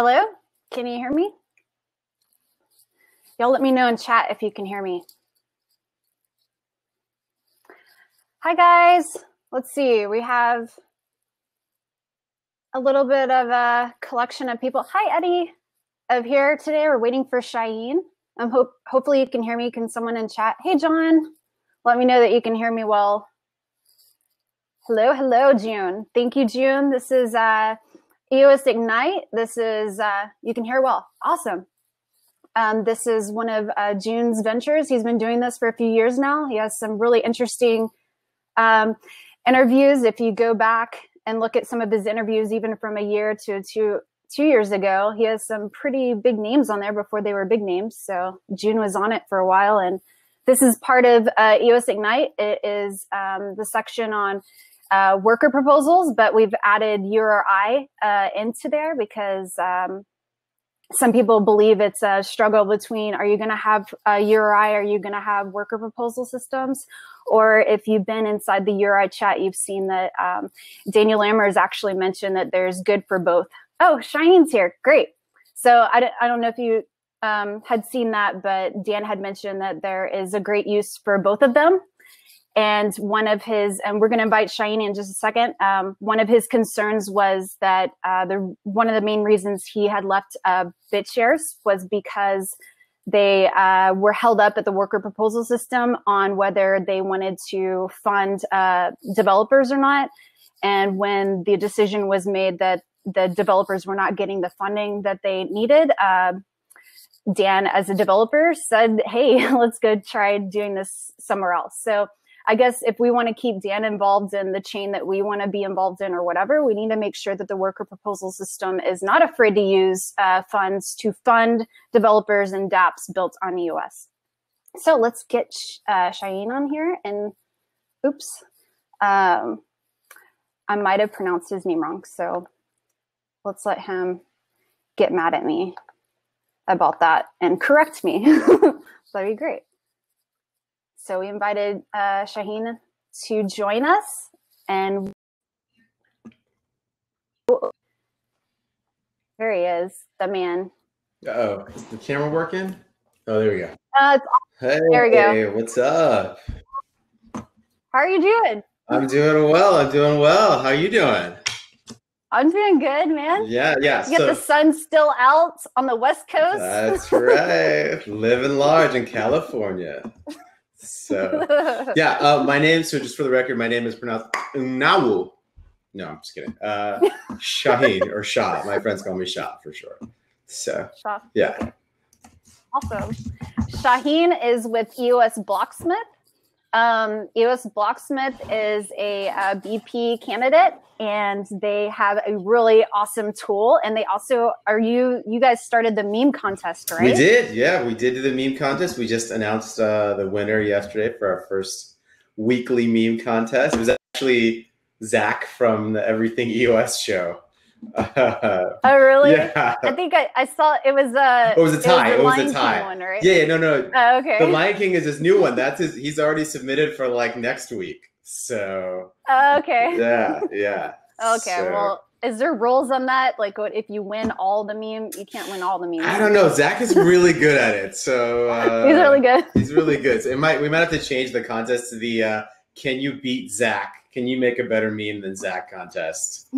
Hello? Can you hear me? Y'all let me know in chat if you can hear me. Hi, guys. Let's see. We have a little bit of a collection of people. Hi, Eddie. Of here today. We're waiting for Shaheen. Hopefully you can hear me. Can someone in chat? Hey, John. Let me know that you can hear me well. Hello, hello, June. Thank you, June. This is EOS Ignite. This is, you can hear well. Awesome. This is one of June's ventures. He's been doing this for a few years now. He has some really interesting interviews. If you go back and look at some of his interviews, even from a year to two years ago, he has some pretty big names on there before they were big names. So June was on it for a while. And this is part of EOS Ignite. It is the section on worker proposals, but we've added URI into there because some people believe it's a struggle between, are you going to have URI, are you going to have worker proposal systems? Or if you've been inside the URI chat, you've seen that Daniel Lammer has actually mentioned that there's good for both. Oh, Shaheen's here. Great. So I don't know if you had seen that, but Dan had mentioned that there is a great use for both of them. And one of his, and we're going to invite Shaheen in just a second. One of his concerns was that one of the main reasons he had left BitShares was because they were held up at the worker proposal system on whether they wanted to fund developers or not. And when the decision was made that the developers were not getting the funding that they needed, Dan, as a developer, said, hey, let's go try doing this somewhere else. So I guess if we want to keep Dan involved in the chain that we want to be involved in or whatever, we need to make sure that the worker proposal system is not afraid to use funds to fund developers and dApps built on EOS. So let's get Shaheen on here. And oops, I might have pronounced his name wrong. So let's let him get mad at me about that and correct me. That'd be great. So we invited Shaheen to join us, and there he is, the man. Uh-oh, is the camera working? Oh, there we go. Hey, there we go. What's up? How are you doing? I'm doing well. I'm doing well. How you doing? I'm doing good, man. Yeah. You got the sun still out on the West Coast. That's right. Living large in California. So yeah, my name, so just for the record, my name is pronounced Nawu. No, I'm just kidding. Shaheen or Shah. My friends call me Shah for sure. So Shah. Yeah. Okay. Awesome. Shaheen is with EOS Blocksmith. EOS Blocksmith is a BP candidate, and they have a really awesome tool. And they also you guys started the meme contest, right? We did. Yeah, we did do the meme contest. We just announced the winner yesterday for our first weekly meme contest. It was actually Zach from the Everything EOS show. Oh, really? Yeah. I think I saw it was it was a tie. It was a tie. One, right? Yeah, no. Oh, okay. The Lion King is his new one. That's his. He's already submitted for like next week. So. Okay. Yeah. Okay. So, well, is there rules on that? Like, what if you win all the meme? You can't win all the memes. I don't know. Zach is really good at it. So. He's really good. He's really good. So we might have to change the contest to the "Can you beat Zach? Can you make a better meme than Zach" contest?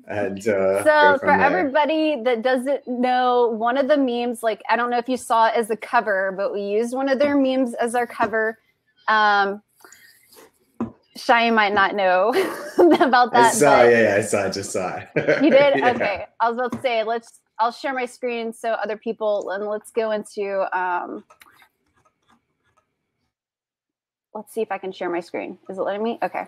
And so for everybody that doesn't know, one of the memes, like, I don't know if you saw it as a cover, but we used one of their memes as our cover. Shaheen might not know about that. I just saw it. You did? Yeah. Okay. I was about to say, I'll share my screen so other people, and let's go into, let's see if I can share my screen. Is it letting me? Okay.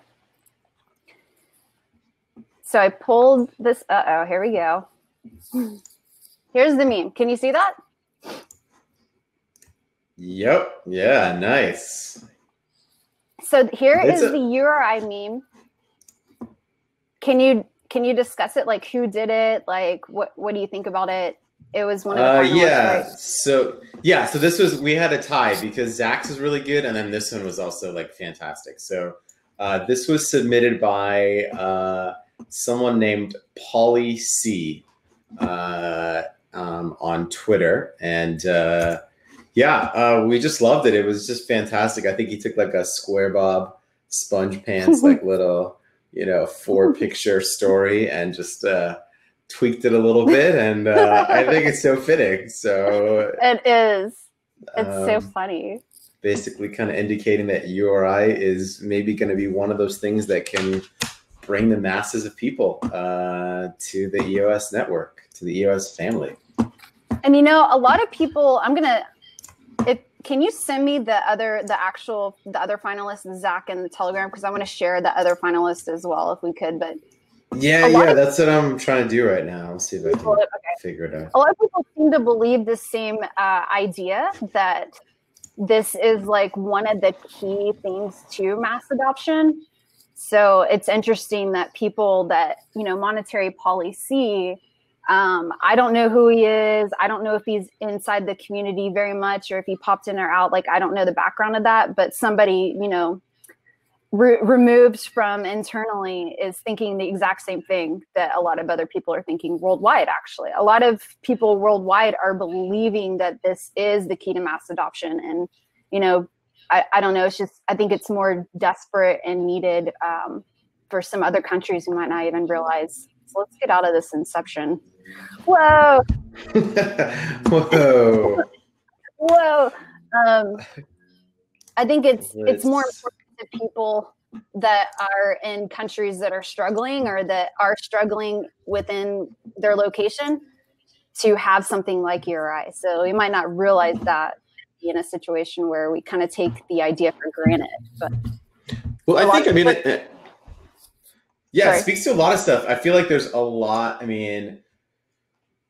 So I pulled this, here we go. Here's the meme. Can you see that? Yep. Yeah, nice. So here is the URI meme. Can you discuss it? Like, who did it? Like, what do you think about it? It was one of the yeah. Right? So this was, we had a tie because Zach's is really good, and then this one was also like fantastic. So this was submitted by someone named Polly C. on Twitter, and we just loved it. It was just fantastic. I think he took like a Square Bob Sponge Pants, like little, 4-picture story, and just tweaked it a little bit, and I think it's so fitting. So it is. It's so funny. Basically kind of indicating that URI is maybe going to be one of those things that can bring the masses of people to the EOS network, to the EOS family. And a lot of people, can you send me the other finalists, Zach, in the Telegram? Because I want to share the other finalists as well, if we could. But that's what I'm trying to do right now. I'll see if I can figure it out. A lot of people seem to believe the same idea, that this is like one of the key things to mass adoption. So it's interesting that people that, Monetary Policy, I don't know who he is. I don't know if he's inside the community very much, or if he popped in or out. Like, I don't know the background of that, but somebody, removed from internally is thinking the exact same thing that a lot of other people are thinking worldwide. Actually, a lot of people worldwide are believing that this is the key to mass adoption. And, I don't know. It's just, I think it's more desperate and needed for some other countries who might not even realize. So let's get out of this inception. Whoa. Whoa. Whoa. I think it's more important to people that are in countries that are struggling, or that are struggling within their location, to have something like URI. So we might not realize that in a situation where we kind of take the idea for granted. But it speaks to a lot of stuff. I feel like there's a lot.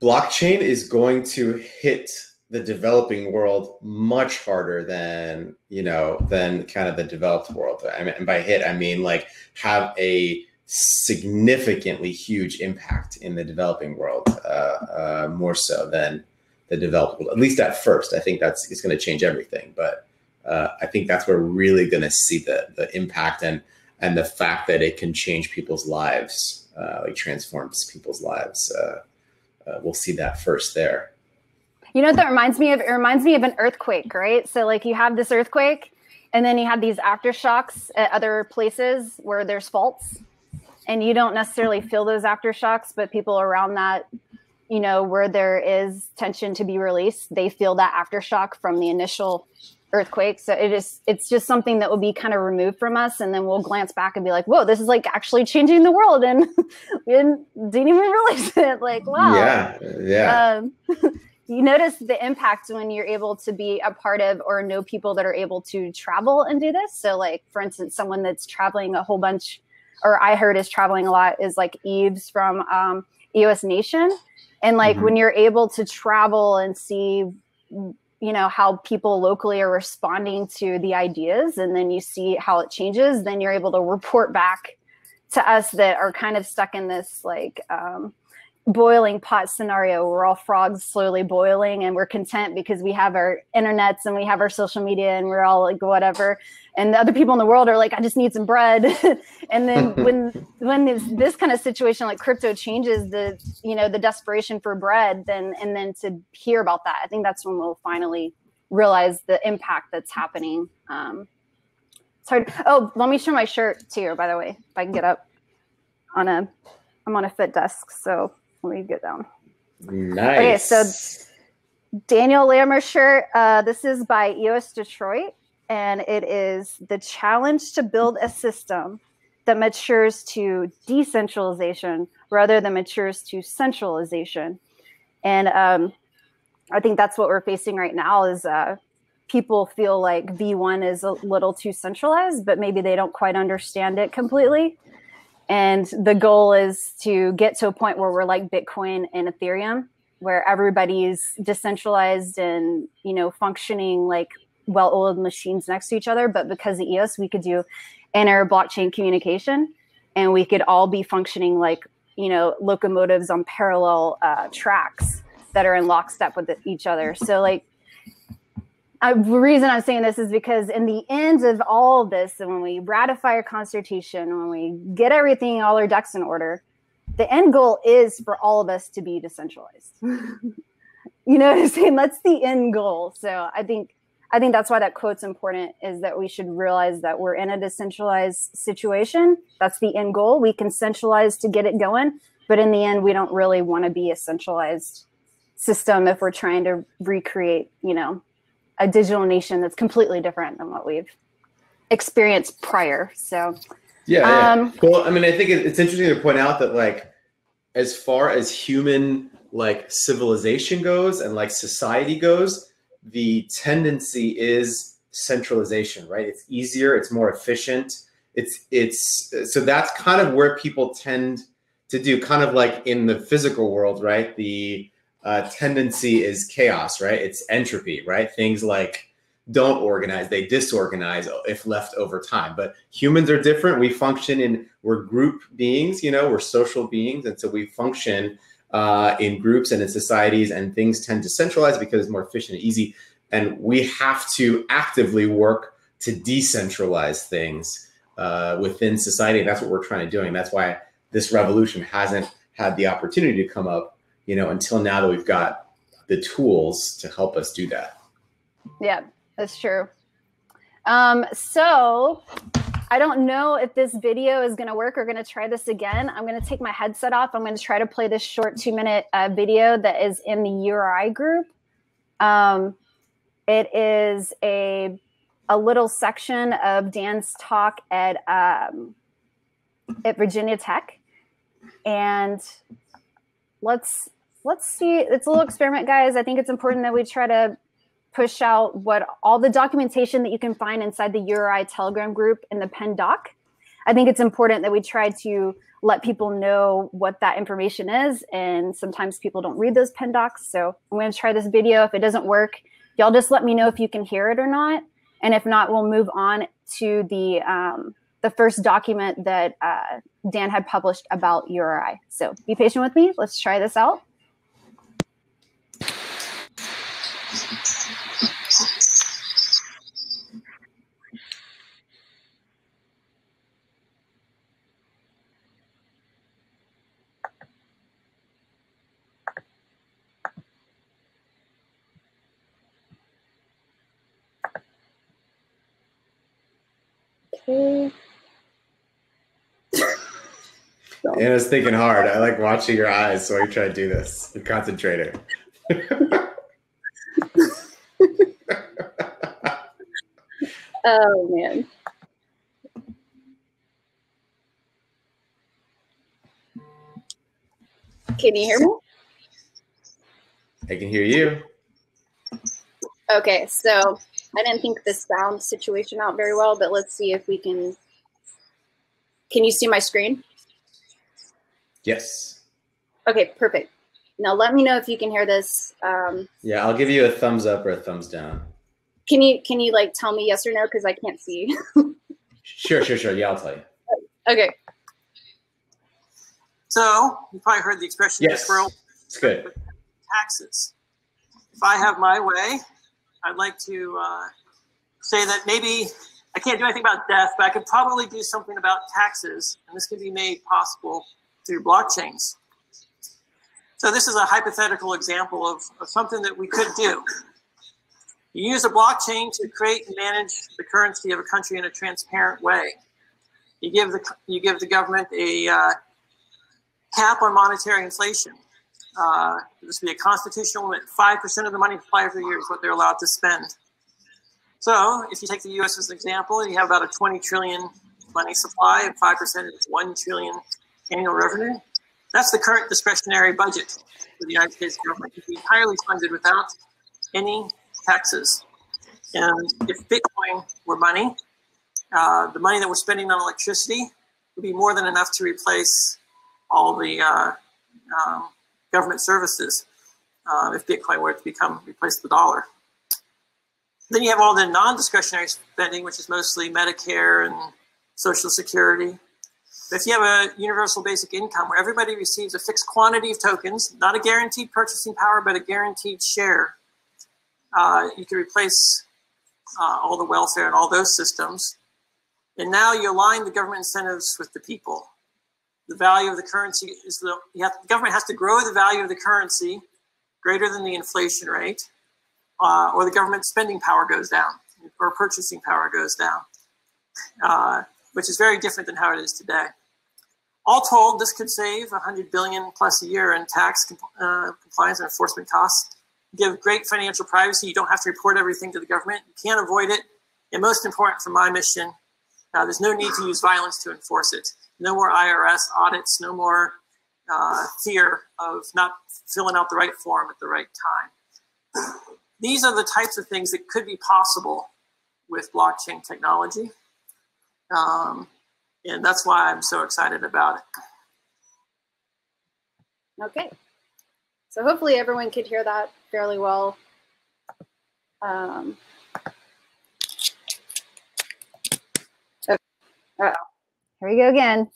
Blockchain is going to hit the developing world much harder than kind of the developed world. And by hit, I mean like have a significantly huge impact in the developing world, more so than the developed world, at least at first. I think it's going to change everything, but I think that's where we're really going to see the impact and the fact that it can change people's lives, like transforms people's lives. We'll see that first there. That reminds me of? It reminds me of an earthquake, right? So like you have this earthquake, and then you have these aftershocks at other places where there's faults, and you don't necessarily feel those aftershocks, but people around that, where there is tension to be released, they feel that aftershock from the initial earthquake. So it's just something that will be kind of removed from us, and then we'll glance back and be like, whoa, this is like actually changing the world, and we didn't even realize it. Like, wow. Yeah. You notice the impact when you're able to be a part of, or know people that are able to travel and do this. So like, for instance, someone that's traveling a whole bunch, or I heard is traveling a lot, is like Eves from EOS Nation. And like, when you're able to travel and see, how people locally are responding to the ideas, and then you see how it changes, then you're able to report back to us that are kind of stuck in this like boiling pot scenario. We're all frogs slowly boiling, and we're content because we have our internets and we have our social media, and we're all like whatever. And the other people in the world are like, I just need some bread. And then when this kind of situation like crypto changes the desperation for bread, and then to hear about that, I think that's when we'll finally realize the impact that's happening. It's hard. Oh, let me show my shirt too, by the way, if I can get up. I'm on a fit desk, so let me get down. Nice. Okay, so Daniel Lammer's shirt. This is by EOS Detroit, and it is the challenge to build a system that matures to decentralization rather than matures to centralization. And I think that's what we're facing right now is people feel like V1 is a little too centralized, but maybe they don't quite understand it completely. And the goal is to get to a point where we're like Bitcoin and Ethereum, where everybody's decentralized and, functioning like well-oiled machines next to each other. But because of EOS, we could do inter-blockchain communication, and we could all be functioning like, locomotives on parallel tracks that are in lockstep with each other. So like, the reason I'm saying this is because in the end of all of this, and when we ratify our constitution, when we get everything, all our ducks in order, the end goal is for all of us to be decentralized. You know what I'm saying? That's the end goal. So I think that's why that quote's important, is that we should realize that we're in a decentralized situation. That's the end goal. We can centralize to get it going, but in the end, we don't really want to be a centralized system if we're trying to recreate, you know, a digital nation that's completely different than what we've experienced prior. So yeah. Well, I mean, I think it's interesting to point out that, like, as far as human, like, civilization goes and, like, society goes, the tendency is centralization, right? It's easier, it's more efficient. It's so that's kind of where people tend to do, kind of like in the physical world, right? The tendency is chaos, right? It's entropy, right? Things like don't organize, they disorganize if left over time. But humans are different. We function we're group beings, you know, we're social beings. And so we function in groups and in societies, and things tend to centralize because it's more efficient and easy. And we have to actively work to decentralize things within society. And that's what we're trying to do. And that's why this revolution hasn't had the opportunity to come up, you know, until now that we've got the tools to help us do that. Yeah, that's true. So I don't know if this video is going to work. We're going to try this again. I'm going to take my headset off. I'm going to try to play this short 2-minute video that is in the URI group. It is a little section of Dan's talk at Virginia Tech. And let's see. It's a little experiment, guys. I think it's important that we try to push out all the documentation that you can find inside the URI Telegram group in the Penn doc. I think it's important that we try to let people know what that information is. And sometimes people don't read those Penn docs. So I'm going to try this video. If it doesn't work, y'all just let me know if you can hear it or not. And if not, we'll move on to the first document that Dan had published about URI. So be patient with me. Let's try this out. Okay. Anna's thinking hard. I like watching your eyes, so I try to do this. You're concentrating. Oh, man. Can you hear me? I can hear you. Okay, so I didn't think the sound situation out very well, but let's see if we can. Can you see my screen? Yes. Okay, perfect. Now let me know if you can hear this. Yeah, I'll give you a thumbs up or a thumbs down. Can you like tell me yes or no, because I can't see. Sure. Yeah, I'll tell you. Okay. So you probably heard the expression, yes. This world. It's good. Taxes. If I have my way, I'd like to say that maybe I can't do anything about death, but I could probably do something about taxes, and this can be made possible through blockchains. So this is a hypothetical example of something that we could do. You use a blockchain to create and manage the currency of a country in a transparent way. You give the government a cap on monetary inflation. This would be a constitutional limit. 5% of the money supply every year is what they're allowed to spend. So if you take the U.S. as an example, you have about a 20 trillion money supply, and 5% is 1 trillion annual revenue. That's the current discretionary budget for the United States government. It can be entirely funded without any taxes. And if Bitcoin were money, the money that we're spending on electricity would be more than enough to replace all the government services if Bitcoin were to replace the dollar. Then you have all the non-discretionary spending, which is mostly Medicare and Social Security. But if you have a universal basic income where everybody receives a fixed quantity of tokens, not a guaranteed purchasing power, but a guaranteed share, you can replace all the welfare and all those systems. And now you align the government incentives with the people. the value of the currency is the government has to grow the value of the currency greater than the inflation rate, or the government spending power goes down, or purchasing power goes down, which is very different than how it is today. All told, this could save $100 billion plus a year in tax compliance and enforcement costs. Give great financial privacy. You don't have to report everything to the government. You can't avoid it. And most important for my mission, there's no need to use violence to enforce it. No more IRS audits, no more fear of not filling out the right form at the right time. These are the types of things that could be possible with blockchain technology. And that's why I'm so excited about it. Okay. So hopefully everyone could hear that fairly well. Okay. Uh-oh. Here we go again.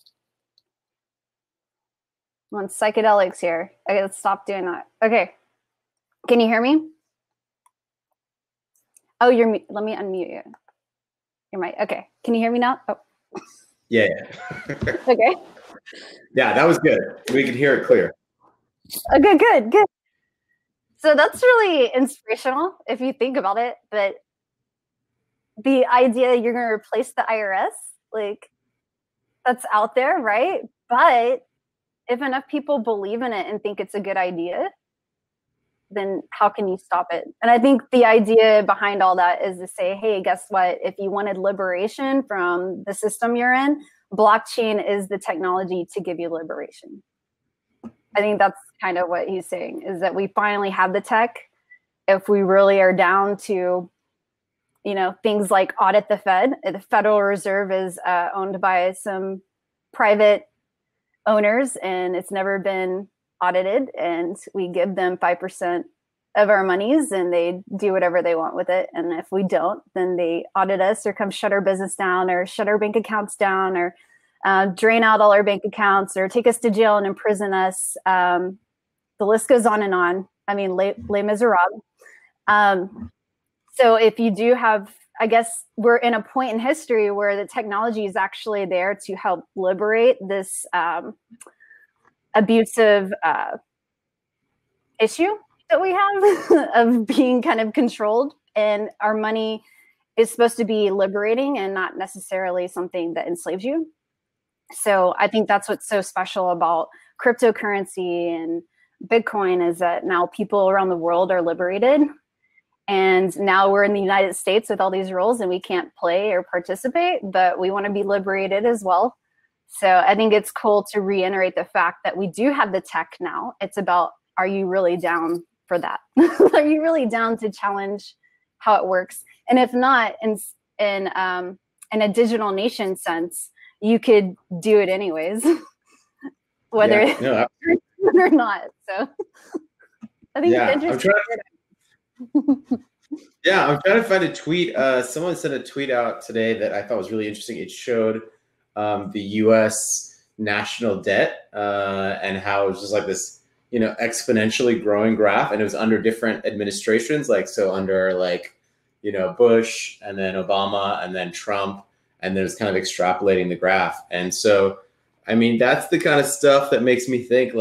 I'm on psychedelics here. I gotta stop doing that. Okay. Can you hear me? Oh, let me unmute you. Your mic. Okay. Can you hear me now? Oh. Yeah. Okay. Yeah, that was good. We could hear it clear. Okay, good. So that's really inspirational if you think about it. But the idea you're going to replace the IRS, like, that's out there, right? But if enough people believe in it and think it's a good idea, then how can you stop it? And I think the idea behind all that is to say, hey, guess what? If you wanted liberation from the system you're in, blockchain is the technology to give you liberation. I think that's kind of what he's saying, is that we finally have the tech. If we really are down to, things like audit the Fed. The Federal Reserve is owned by some private owners, and it's never been audited, and we give them 5% of our monies and they do whatever they want with it. And if we don't, then they audit us or come shut our business down or shut our bank accounts down or drain out all our bank accounts or take us to jail and imprison us. The list goes on and on. I mean, Les Miserables. So if you do have, I guess we're in a point in history where the technology is actually there to help liberate this abusive issue that we have of being kind of controlled, and our money is supposed to be liberating and not necessarily something that enslaves you. So I think that's what's so special about cryptocurrency and Bitcoin, is that now people around the world are liberated, and now we're in the United States with all these rules and we can't play or participate, but we want to be liberated as well. So I think it's cool to reiterate the fact that we do have the tech now. It's about, are you really down for that? Are you really down to challenge how it works? And if not, in a digital nation sense, you could do it anyways, whether it's or not. So I think it's interesting. I'm trying to find a tweet. Someone sent a tweet out today that I thought was really interesting. It showed the U.S. national debt and how it was just like this, exponentially growing graph, and it was under different administrations, under Bush and then Obama and then Trump, and then it's kind of extrapolating the graph. And so, I mean, that's the kind of stuff that makes me think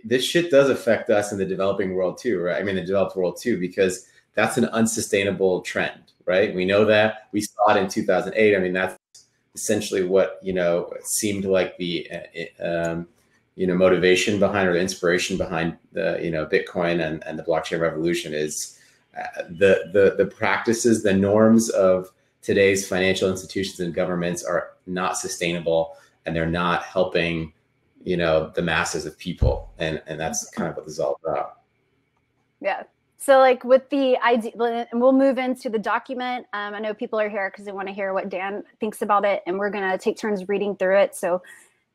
this shit does affect us in the developing world too, right? I mean, the developed world too, because that's an unsustainable trend, right? We know that. We saw it in 2008. I mean, that's essentially what, seemed like the, motivation behind, or the inspiration behind the, Bitcoin and the blockchain revolution is the practices, the norms of today's financial institutions and governments are not sustainable, and they're not helping, the masses of people. And that's kind of what this is all about. Yeah. So with the idea, and we'll move into the document. I know people are here because they want to hear what Dan thinks about it, and we're going to take turns reading through it. So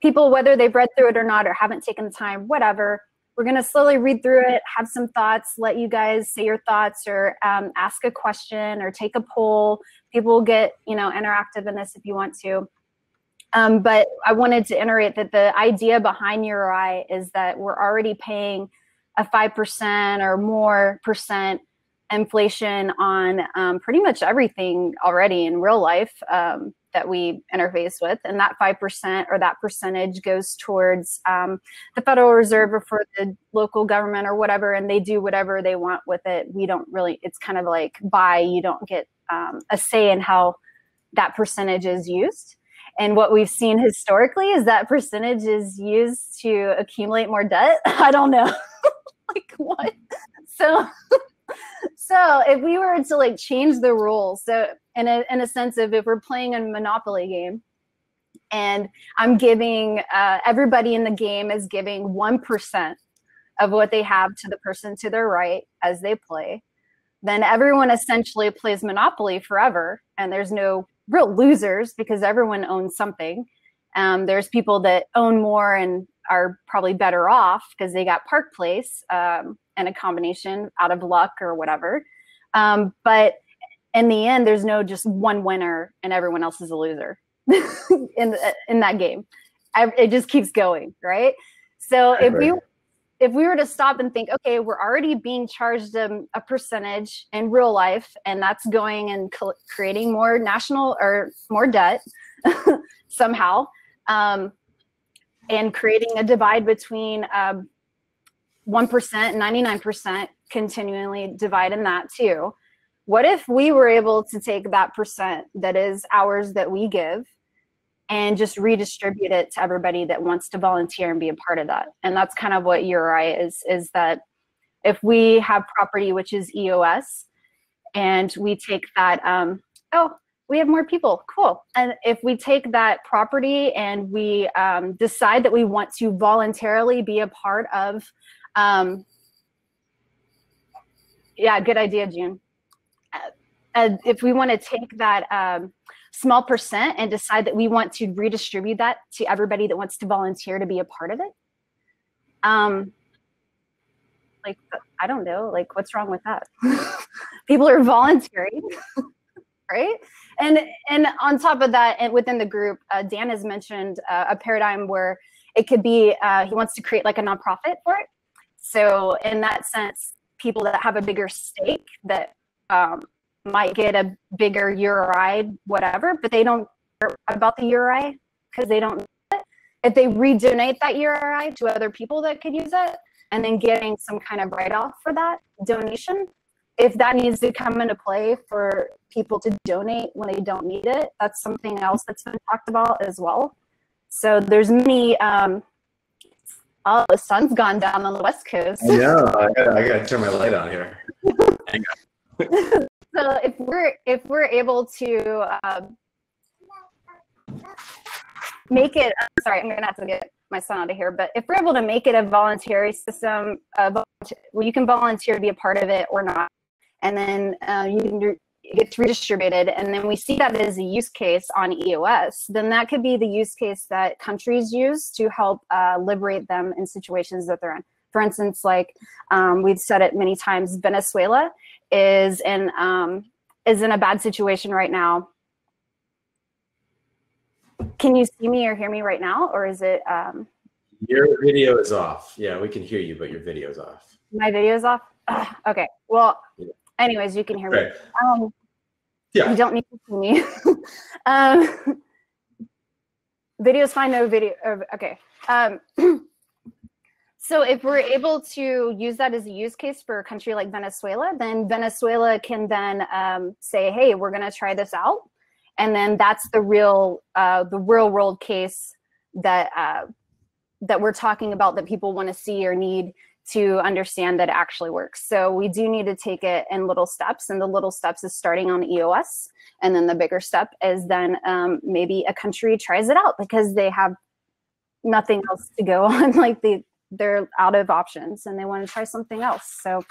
people, whether they've read through it or not, or haven't taken the time, whatever, we're going to slowly read through it, have some thoughts, let you guys say your thoughts, or ask a question or take a poll. People will get, interactive in this if you want to. But I wanted to iterate that the idea behind URI is that we're already paying a 5% or more percent inflation on pretty much everything already in real life. that we interface with, and that 5% or that percentage goes towards the Federal Reserve or for the local government or whatever, and they do whatever they want with it. We don't really, it's kind of like you don't get a say in how that percentage is used. And what we've seen historically is that percentage is used to accumulate more debt. I don't know. Like what? So if we were to like change the rules, so in a sense of if we're playing a Monopoly game and I'm giving, everybody in the game is giving 1% of what they have to the person to their right as they play, then everyone essentially plays Monopoly forever, and there's no real losers because everyone owns something. There's people that own more and are probably better off because they got Park Place and a combination out of luck or whatever. But in the end, there's no just one winner and everyone else is a loser in that game. It just keeps going, right? So if we were to stop and think, okay, we're already being charged a percentage in real life, and that's going and creating more national or more debt somehow, and creating a divide between 1% and 99%, continually dividing that too. What if we were able to take that percent that is ours that we give and just redistribute it to everybody that wants to volunteer and be a part of that? And that's kind of what URI is that if we have property, which is EOS, and we take that, we have more people, cool. And if we take that property and we decide that we want to voluntarily be a part of, yeah, good idea, June. If we want to take that small percent and decide that we want to redistribute that to everybody that wants to volunteer to be a part of it, like, I don't know, like, what's wrong with that? People are volunteering, right? And on top of that, and within the group, Dan has mentioned a paradigm where it could be he wants to create like a nonprofit for it. So in that sense, people that have a bigger stake that might get a bigger URI, whatever, but they don't care about the URI because they don't know it. If they redonate that URI to other people that could use it, and then getting some kind of write-off for that donation, if that needs to come into play for people to donate when they don't need it, that's something else that's been talked about as well. So there's many, the sun's gone down on the West Coast. Yeah, I gotta turn my light on here. Hang on. So if we're able to make it, sorry, I'm gonna have to get my son out of here, but if we're able to make it a voluntary system, well, you can volunteer to be a part of it or not, and then it gets redistributed, and then we see that as a use case on EOS, then that could be the use case that countries use to help liberate them in situations that they're in. For instance, like we've said it many times, Venezuela is in a bad situation right now. Can you see me or hear me right now, or is it? Your video is off. Yeah, we can hear you, but your video is off. My video's off? Okay, well, anyways, you can hear me. Yeah. You don't need to see me. Video's fine, no video, okay. So if we're able to use that as a use case for a country like Venezuela, then Venezuela can then say, hey, we're gonna try this out. And then that's the real world case that that we're talking about, that people want to see or need to understand that it actually works. So we do need to take it in little steps, and the little steps is starting on EOS, and then the bigger step is then maybe a country tries it out because they have nothing else to go on, like they're out of options and they want to try something else. So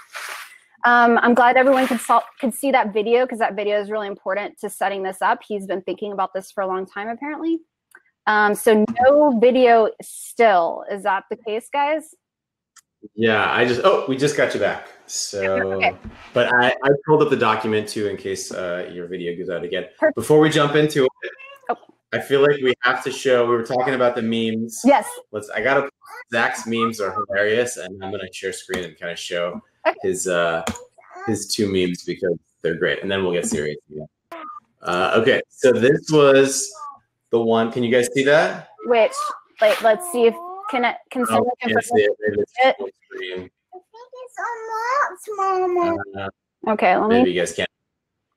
I'm glad everyone could see that video, because that video is really important to setting this up. He's been thinking about this for a long time, apparently. So no video still. Is that the case, guys? Yeah, we just got you back. So, okay. But I pulled up the document too in case your video goes out again. Perfect. Before we jump into it, I feel like we have to show, we were talking about the memes. Yes. I gotta, Zach's memes are hilarious, and I'm gonna share screen and kind of show his two memes because they're great, and then we'll get serious. Okay, so this was the one. Can you guys see that? Which, like, let's see if can someone can't see it. Maybe it's it? full screen. Okay, let Maybe me. you guys can't.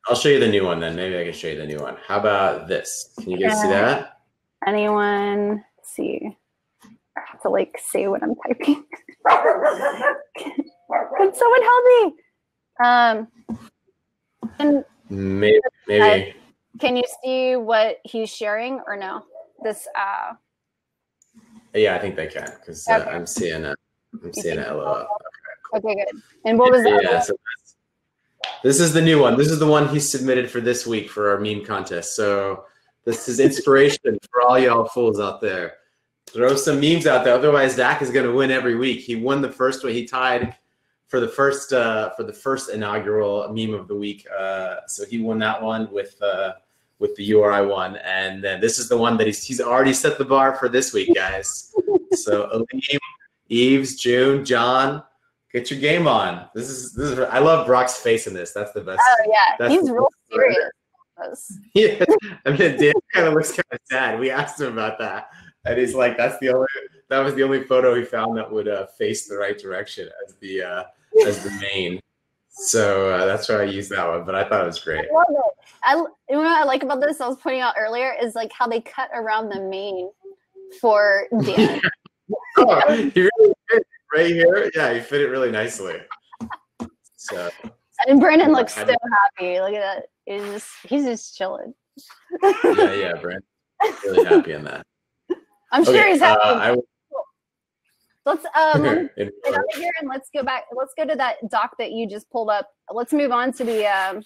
I'll show you the new one then. Maybe I can show you the new one. How about this? Can you guys see that? Anyone see? I have to like say what I'm typing. Can someone help me? And Maybe. Can you see what he's sharing or no? This. Yeah, I think they can because Okay. I'm seeing a LOL. Okay, good. And what was that? Yeah, so this is the new one. This is the one he submitted for this week for our meme contest. So this is inspiration for all y'all fools out there. Throw some memes out there. Otherwise, Dak is going to win every week. He won the first one. He tied for the first inaugural meme of the week. So he won that one with the URI one. And then this is the one that he's already set the bar for this week, guys. So Aleem, Eves, June, John, get your game on. This is I love Brock's face in this. That's the best. Oh yeah, he's real serious. Yeah, I mean, Dan kind of looks kind of sad. We asked him about that, and he's like, that was the only photo he found that would face the right direction as the main. So that's why I used that one. But I thought it was great. I love it. You know what I like about this? I was pointing out earlier is like how they cut around the mane for Dan. Oh, he really fit it right here. Yeah, he fit it really nicely. So. And Brandon looks so happy. Look at that. He's just chilling. Yeah, Brandon. Really happy in that. I'm sure he's happy. Let's get out of here and let's go back. Let's go to that doc that you just pulled up. Let's move on to the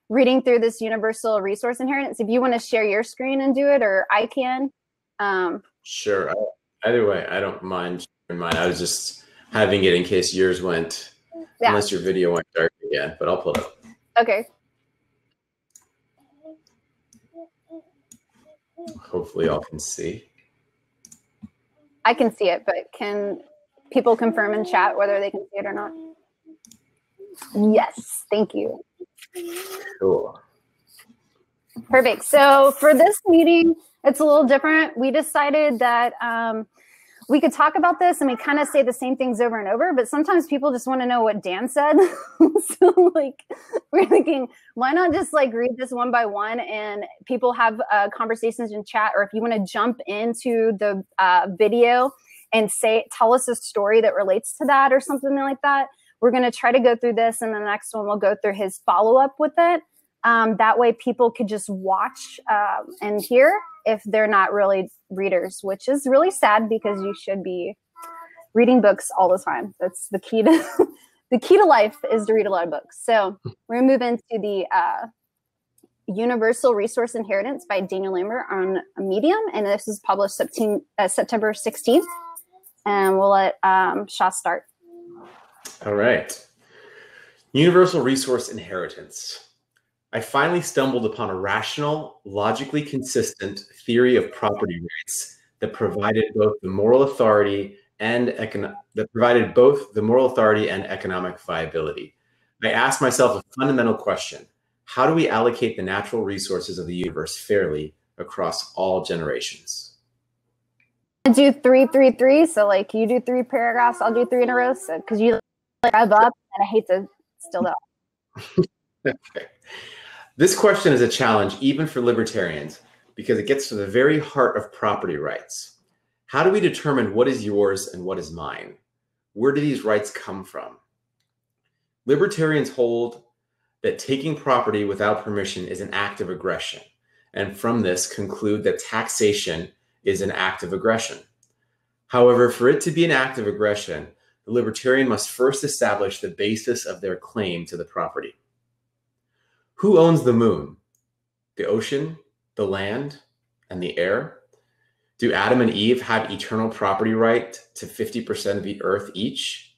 reading through this universal resource inheritance. If you want to share your screen and do it, or I can. Sure. Either way, I don't mind sharing mine. I was just having it in case yours went, unless your video went dark again, but I'll pull it up. Okay. Hopefully y'all can see. I can see it, but can people confirm in chat whether they can see it or not? Yes, thank you. Cool. Perfect. So for this meeting, it's a little different. We decided that we could talk about this and we kind of say the same things over and over, but sometimes people just want to know what Dan said. So like we're thinking, why not just like read this one by one and people have conversations in chat, or if you want to jump into the video and tell us a story that relates to that or something like that. We're going to try to go through this, and the next one we'll go through his follow-up with it. That way people could just watch and hear if they're not really readers, which is really sad because you should be reading books all the time. That's the key to the key to life is to read a lot of books. So we're gonna move into the Universal Resource Inheritance by Daniel Lambert on Medium, and this is published September 16th. And we'll let Shah start. All right. Universal Resource Inheritance. I finally stumbled upon a rational, logically consistent theory of property rights that provided both the moral authority and economic viability. I asked myself a fundamental question: how do we allocate the natural resources of the universe fairly across all generations? I do 3, 3, 3. So like you do 3 paragraphs, I'll do 3 in a row. So because you like rev up, and I hate to steal that. Okay. This question is a challenge even for libertarians because it gets to the very heart of property rights. How do we determine what is yours and what is mine? Where do these rights come from? Libertarians hold that taking property without permission is an act of aggression, and from this conclude that taxation is an act of aggression. However, for it to be an act of aggression, the libertarian must first establish the basis of their claim to the property. Who owns the moon? The ocean, the land, and the air? Do Adam and Eve have eternal property right to 50% of the earth each?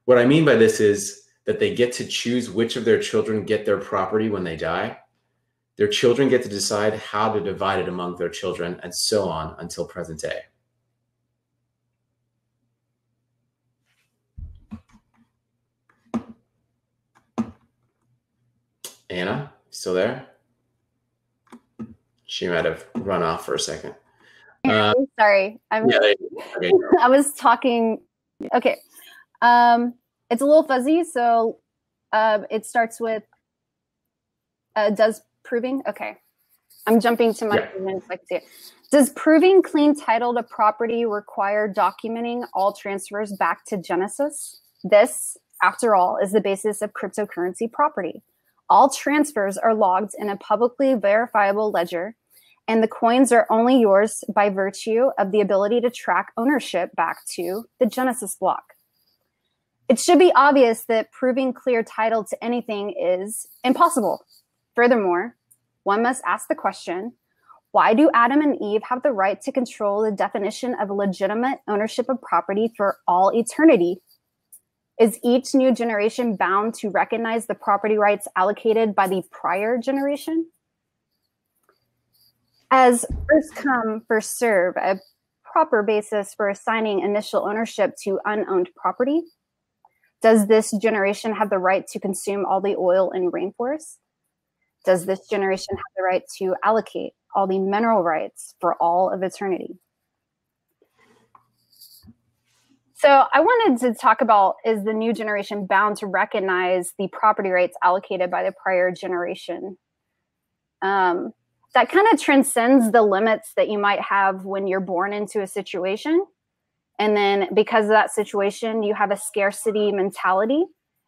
What I mean by this is that they get to choose which of their children get their property when they die. Their children get to decide how to divide it among their children, and so on until present day. Anna, still there? She might have run off for a second. Sorry. Okay. I was talking. Okay. It's a little fuzzy. So it starts with does proving. Okay. I'm jumping to my statements. I can see it. Does proving clean title to property require documenting all transfers back to Genesis? This, after all, is the basis of cryptocurrency property. All transfers are logged in a publicly verifiable ledger, and the coins are only yours by virtue of the ability to track ownership back to the Genesis block. It should be obvious that proving clear title to anything is impossible. Furthermore, one must ask the question, why do Adam and Eve have the right to control the definition of legitimate ownership of property for all eternity? Is each new generation bound to recognize the property rights allocated by the prior generation? As first come, first serve, a proper basis for assigning initial ownership to unowned property? Does this generation have the right to consume all the oil in rainforests? Does this generation have the right to allocate all the mineral rights for all of eternity? So I wanted to talk about, is the new generation bound to recognize the property rights allocated by the prior generation? That kind of transcends the limits that you might have when you're born into a situation. And then because of that situation, you have a scarcity mentality.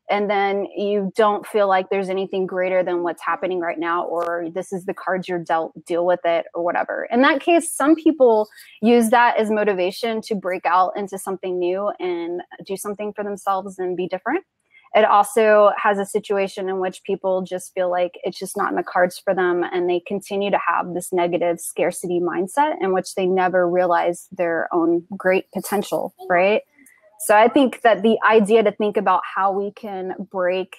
And then you don't feel like there's anything greater than what's happening right now, or this is the cards you're dealt, deal with it, or whatever. In that case, some people use that as motivation to break out into something new and do something for themselves and be different. It also has a situation in which people just feel like it's just not in the cards for them, and they continue to have this negative scarcity mindset in which they never realize their own great potential, right? So I think that the idea to think about how we can break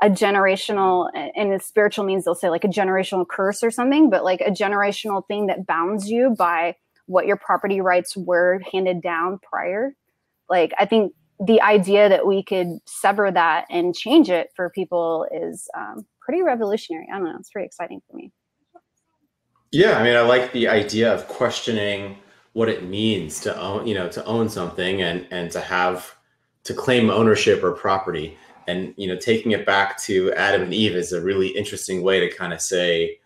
a generational, in the spiritual means they'll say like a generational curse or something, but like a generational thing that bounds you by what your property rights were handed down prior. Like, I think the idea that we could sever that and change it for people is pretty revolutionary. I don't know. It's pretty exciting for me. Yeah. I mean, I like the idea of questioning what it means to own, to own something and to claim ownership or property. And, taking it back to Adam and Eve is a really interesting way to kind of say,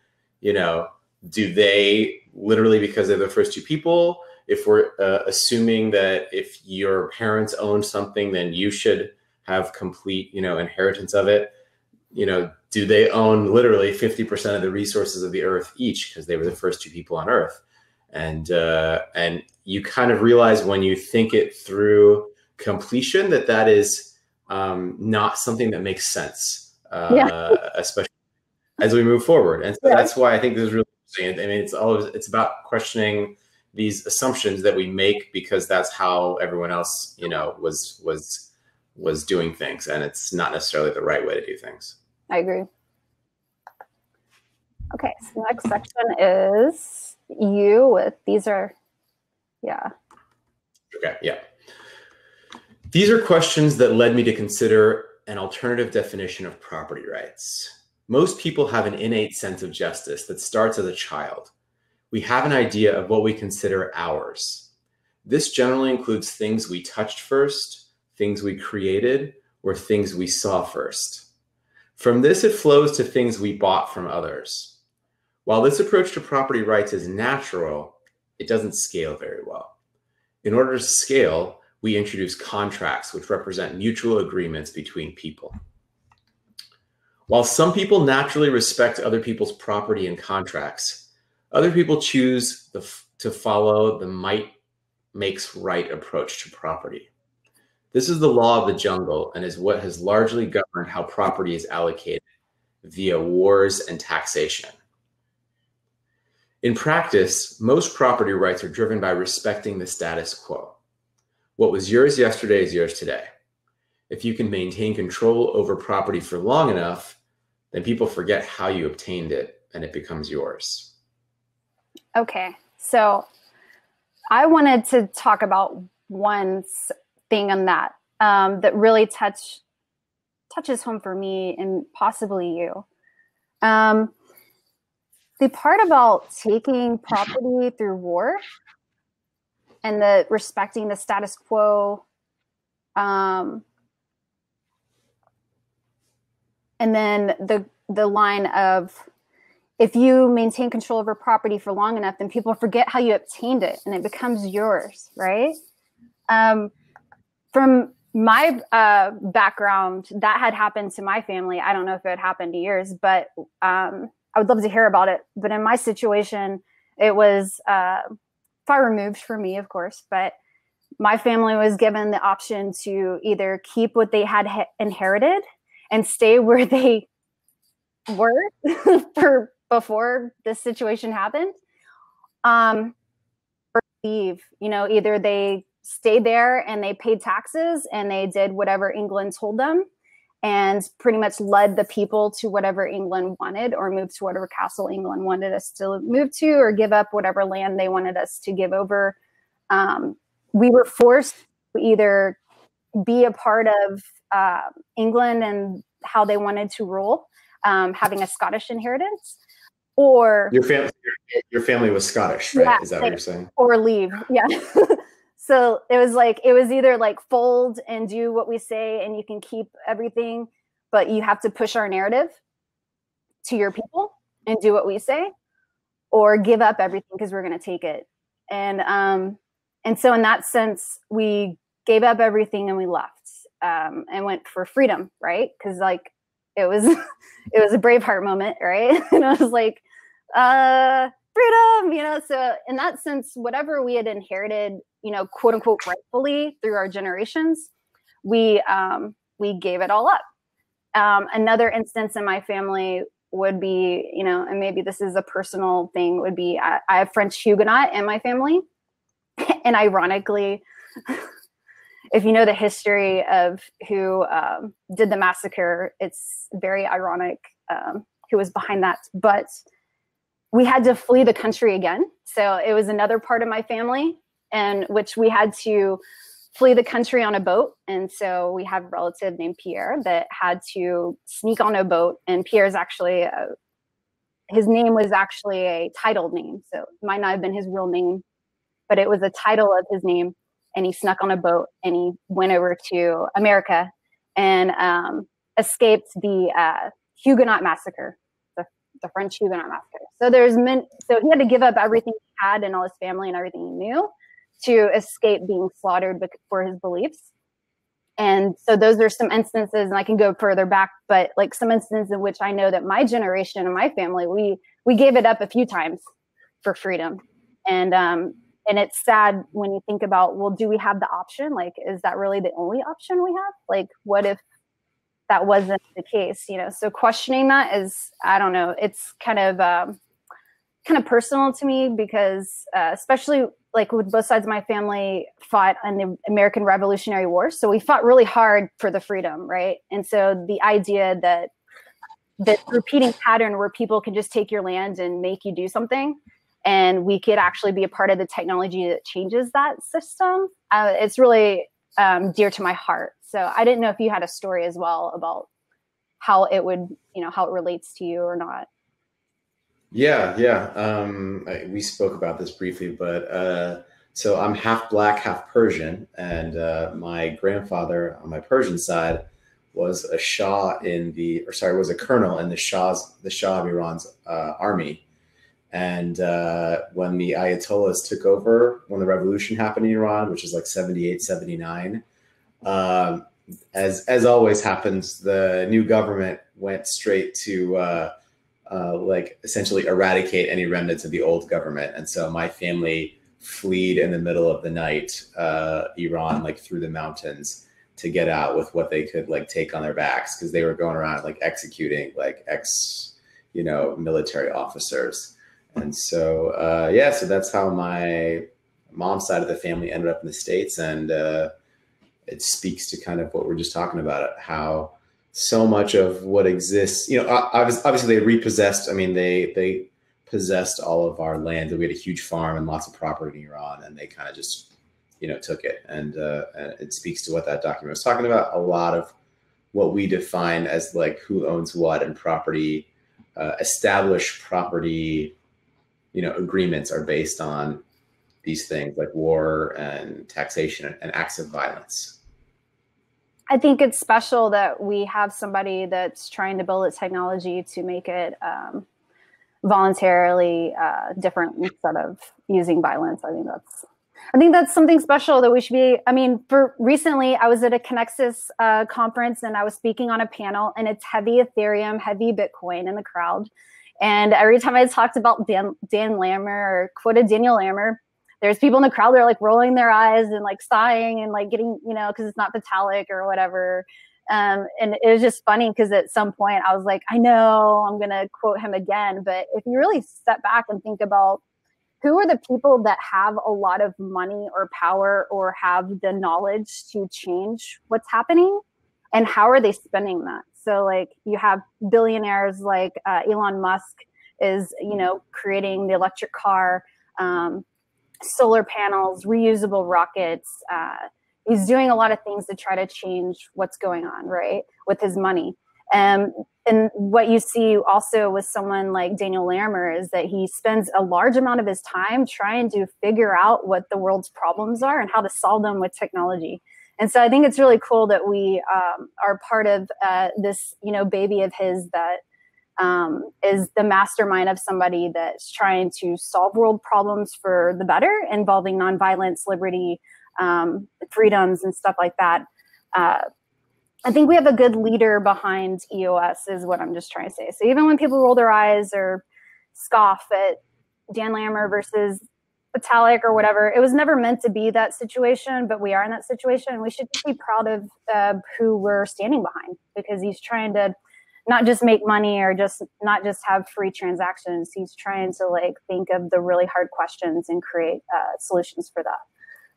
do they literally, because they're the first two people, if we're assuming that if your parents own something, then you should have complete, inheritance of it, do they own literally 50% of the resources of the earth each because they were the first two people on earth? And you kind of realize when you think it through completion that is not something that makes sense, especially as we move forward. And so that's why I think this is really interesting. I mean, it's about questioning these assumptions that we make because that's how everyone else, was doing things, and it's not necessarily the right way to do things. I agree. Okay, so the next section is you with these are, Okay, yeah. These are questions that led me to consider an alternative definition of property rights. Most people have an innate sense of justice that starts as a child. We have an idea of what we consider ours. This generally includes things we touched first, things we created, or things we saw first. From this, it flows to things we bought from others. While this approach to property rights is natural, it doesn't scale very well. In order to scale, we introduce contracts, which represent mutual agreements between people. While some people naturally respect other people's property and contracts, other people choose to follow the might makes right approach to property. This is the law of the jungle and is what has largely governed how property is allocated via wars and taxation. In practice, most property rights are driven by respecting the status quo. What was yours yesterday is yours today. If you can maintain control over property for long enough, then people forget how you obtained it and it becomes yours. Okay, so I wanted to talk about one thing on that that really touches home for me and possibly you. the part about taking property through war and the respecting the status quo, and then the line of, if you maintain control over property for long enough, then people forget how you obtained it and it becomes yours, right? From my background, that had happened to my family. I don't know if it had happened to yours, but I would love to hear about it. But in my situation, it was far removed from me, of course, but my family was given the option to either keep what they had inherited and stay where they were for before this situation happened, or leave. You know, either they stayed there and they paid taxes and they did whatever England told them and pretty much led the people to whatever England wanted, or moved to whatever castle England wanted us to move to, or give up whatever land they wanted us to give over. We were forced to either be a part of England and how they wanted to rule, having a Scottish inheritance, or your family was Scottish, right? Yeah, is that what you're saying? Or leave. Yeah. So it was either like fold and do what we say and you can keep everything, but you have to push our narrative to your people and do what we say, or give up everything because we're going to take it. And so in that sense, we gave up everything and we left, and went for freedom, right? Because like it was a Braveheart moment, right? And I was like, freedom, you know. So in that sense, whatever we had inherited, you know, quote unquote rightfully through our generations, we gave it all up. Another instance in my family would be, you know, and maybe this is a personal thing, would be I have French Huguenot in my family. And ironically, if you know the history of who did the massacre, it's very ironic who was behind that. But we had to flee the country again. So it was another part of my family in which we had to flee the country on a boat. And so we have a relative named Pierre that had to sneak on a boat. And Pierre's actually, his name was actually a titled name. So it might not have been his real name, but it was a title of his name. And he snuck on a boat and he went over to America and escaped the Huguenot massacre, the French Huguenot massacre. So so he had to give up everything he had and all his family and everything he knew to escape being slaughtered for his beliefs. And so those are some instances, and I can go further back, but like some instances in which I know that my generation and my family, we gave it up a few times for freedom. And it's sad when you think about, well, do we have the option? Like, is that really the only option we have? Like, what if that wasn't the case? You know, so questioning that is, I don't know, it's kind of personal to me because especially like with both sides of my family fought in the American Revolutionary War. So we fought really hard for the freedom, right? And so the idea that repeating pattern where people can just take your land and make you do something, and we could actually be a part of the technology that changes that system, it's really dear to my heart. So I didn't know if you had a story as well about how it would, you know, how it relates to you or not. Yeah. We spoke about this briefly, but so I'm half Black, half Persian, and my grandfather on my Persian side was a Shah was a colonel in the Shah of Iran's army. And when the Ayatollahs took over, when the revolution happened in Iran, which is like 78, 79, as always happens, the new government went straight to like essentially eradicate any remnants of the old government. And so my family fled in the middle of the night, Iran, like through the mountains to get out with what they could like take on their backs, because they were going around like executing like military officers. And so, so that's how my mom's side of the family ended up in the States. And it speaks to kind of what we're just talking about, how so much of what exists, you know, obviously they repossessed. I mean, they possessed all of our land, and we had a huge farm and lots of property in Iran, and they kind of just, you know, took it. And it speaks to what that document was talking about. A lot of what we define as like who owns what and property established property, agreements are based on these things like war and taxation and acts of violence. I think it's special that we have somebody that's trying to build a technology to make it voluntarily different instead of using violence. I think that's something special that we should be. I mean, recently I was at a Connexus conference and I was speaking on a panel, and it's heavy Ethereum, heavy Bitcoin in the crowd. And every time I talked about Dan Lammer or quoted Daniel Lammer, there's people in the crowd that are like rolling their eyes and like sighing and like getting, because it's not Vitalik or whatever. And it was just funny because at some point I was like, I know I'm going to quote him again. But if you really step back and think about who are the people that have a lot of money or power or have the knowledge to change what's happening, and how are they spending that? So like you have billionaires like Elon Musk is, creating the electric car, solar panels, reusable rockets. He's doing a lot of things to try to change what's going on, right, with his money. And what you see also with someone like Daniel Lammer is that he spends a large amount of his time trying to figure out what the world's problems are and how to solve them with technology. And so I think it's really cool that we are part of this, baby of his that is the mastermind of somebody that's trying to solve world problems for the better, involving nonviolence, liberty, freedoms, and stuff like that. I think we have a good leader behind EOS is what I'm just trying to say. So even when people roll their eyes or scoff at Dan Lammer versus Vitalik or whatever, it was never meant to be that situation, but we are in that situation. And we should be proud of who we're standing behind, because he's trying to not just make money or not just have free transactions. He's trying to like think of the really hard questions and create solutions for that.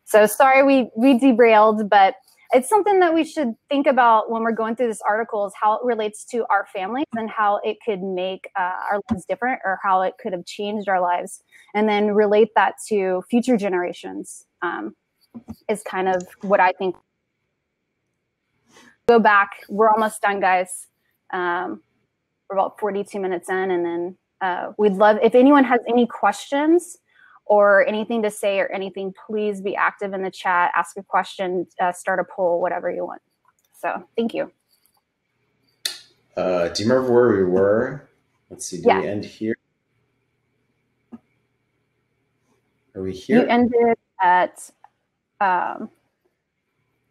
So sorry we derailed, but it's something that we should think about when we're going through this article, is how it relates to our families and how it could make our lives different, or how it could have changed our lives, and then relate that to future generations is kind of what I think. Go back. We're almost done, guys. We're about 42 minutes in, and then we'd love, if anyone has any questions or anything to say or anything, please be active in the chat, ask a question, start a poll, whatever you want. So thank you. Do you remember where we were? Let's see, did we end here? Are we here? You ended at,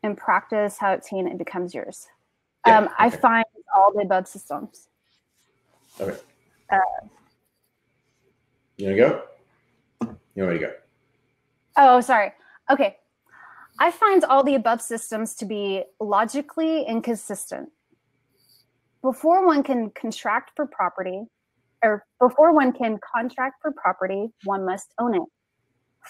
in practice, how to obtain it becomes yours. Yeah, okay. I find all the above systems. Okay. You wanna go? You want me to go? Oh, sorry. Okay. I find all the above systems to be logically inconsistent. Before one can contract for property, one must own it.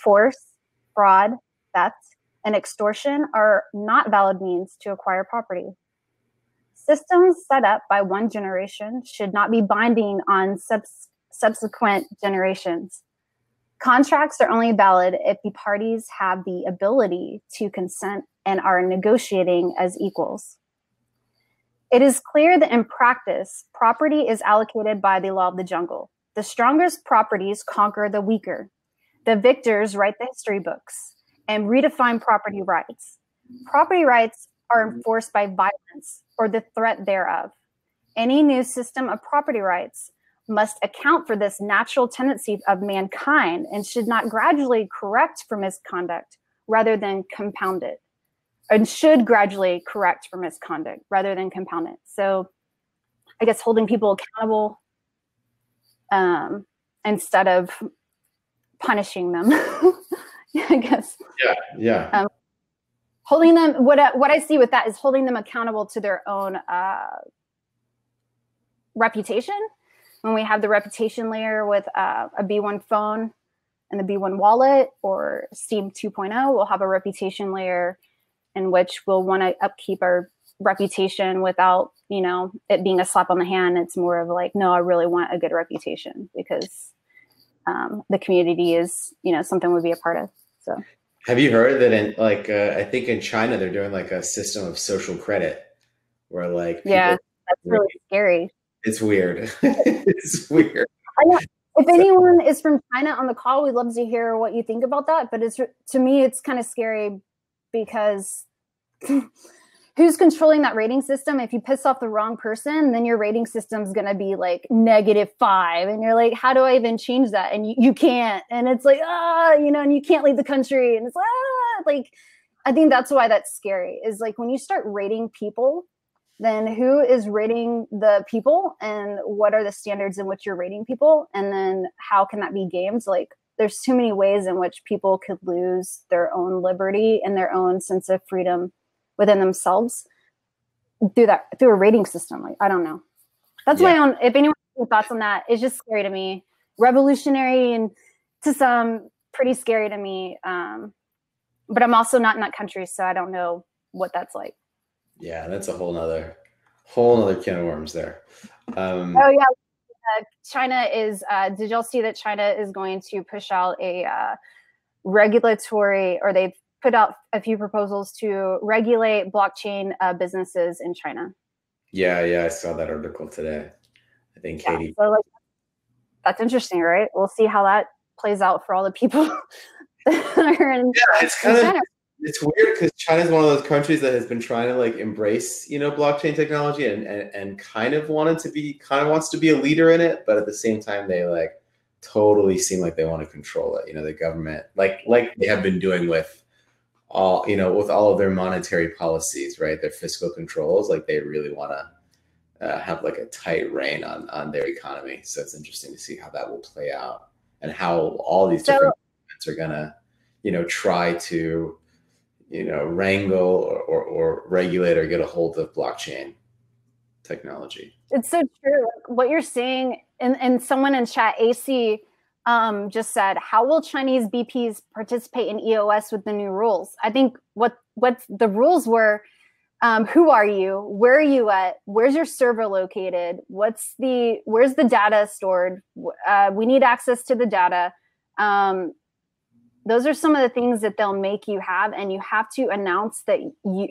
Force, fraud, theft, and extortion are not valid means to acquire property. Systems set up by one generation should not be binding on subsequent generations. Contracts are only valid if the parties have the ability to consent and are negotiating as equals. It is clear that in practice, property is allocated by the law of the jungle. The strongest properties conquer the weaker. The victors write the history books and redefine property rights. Property rights are enforced by violence or the threat thereof. Any new system of property rights must account for this natural tendency of mankind and should not gradually correct for misconduct rather than compound it, and should gradually correct for misconduct rather than compound it. So I guess holding people accountable instead of punishing them, I guess. Yeah. Holding them, what I see with that is holding them accountable to their own reputation. When we have the reputation layer with a B1 phone and the B1 wallet, or Steam 2.0, we'll have a reputation layer in which we'll want to upkeep our reputation without, it being a slap on the hand. It's more of like, no, I really want a good reputation because the community is, something we'd be a part of. So, have you heard that in I think in China they're doing like a system of social credit where like yeah, that's really scary. It's weird. It's weird. I know. If anyone is from China on the call, we'd love to hear what you think about that. But to me, it's kind of scary because who's controlling that rating system? If you piss off the wrong person, then your rating system is going to be like -5. And you're like, how do I even change that? And you can't. And it's like, and you can't leave the country. And it's like, I think that's why that's scary, is like when you start rating people, then who is rating the people and what are the standards in which you're rating people? And then how can that be gamed? Like there's too many ways in which people could lose their own liberty and their own sense of freedom within themselves through a rating system. Like, I don't know. That's my own, if anyone has thoughts on that, it's just scary to me. Revolutionary and to some pretty scary to me. But I'm also not in that country, so I don't know what that's like. Yeah, that's a whole nother can of worms there. Oh yeah, China is. Did y'all see that China is going to push out a regulatory, or they've put out a few proposals to regulate blockchain businesses in China? Yeah, I saw that article today. I think Katie. So like, that's interesting, right? We'll see how that plays out for all the people that are in. Yeah, it's kind of. It's weird because China is one of those countries that has been trying to like embrace, blockchain technology and kind of wants to be a leader in it, but at the same time they like totally seem like they want to control it. The government, like they have been doing with all, with all of their monetary policies, right? Their fiscal controls, like they really want to have like a tight rein on their economy. So it's interesting to see how that will play out and how all these different governments are gonna, try to wrangle or regulate or get a hold of blockchain technology. It's so true. Like what you're saying, and someone in chat, AC, just said, how will Chinese BPs participate in EOS with the new rules? I think what the rules were, who are you? Where are you at? Where's your server located? Where's the data stored? We need access to the data. Those are some of the things that they'll make you have, and you have to announce that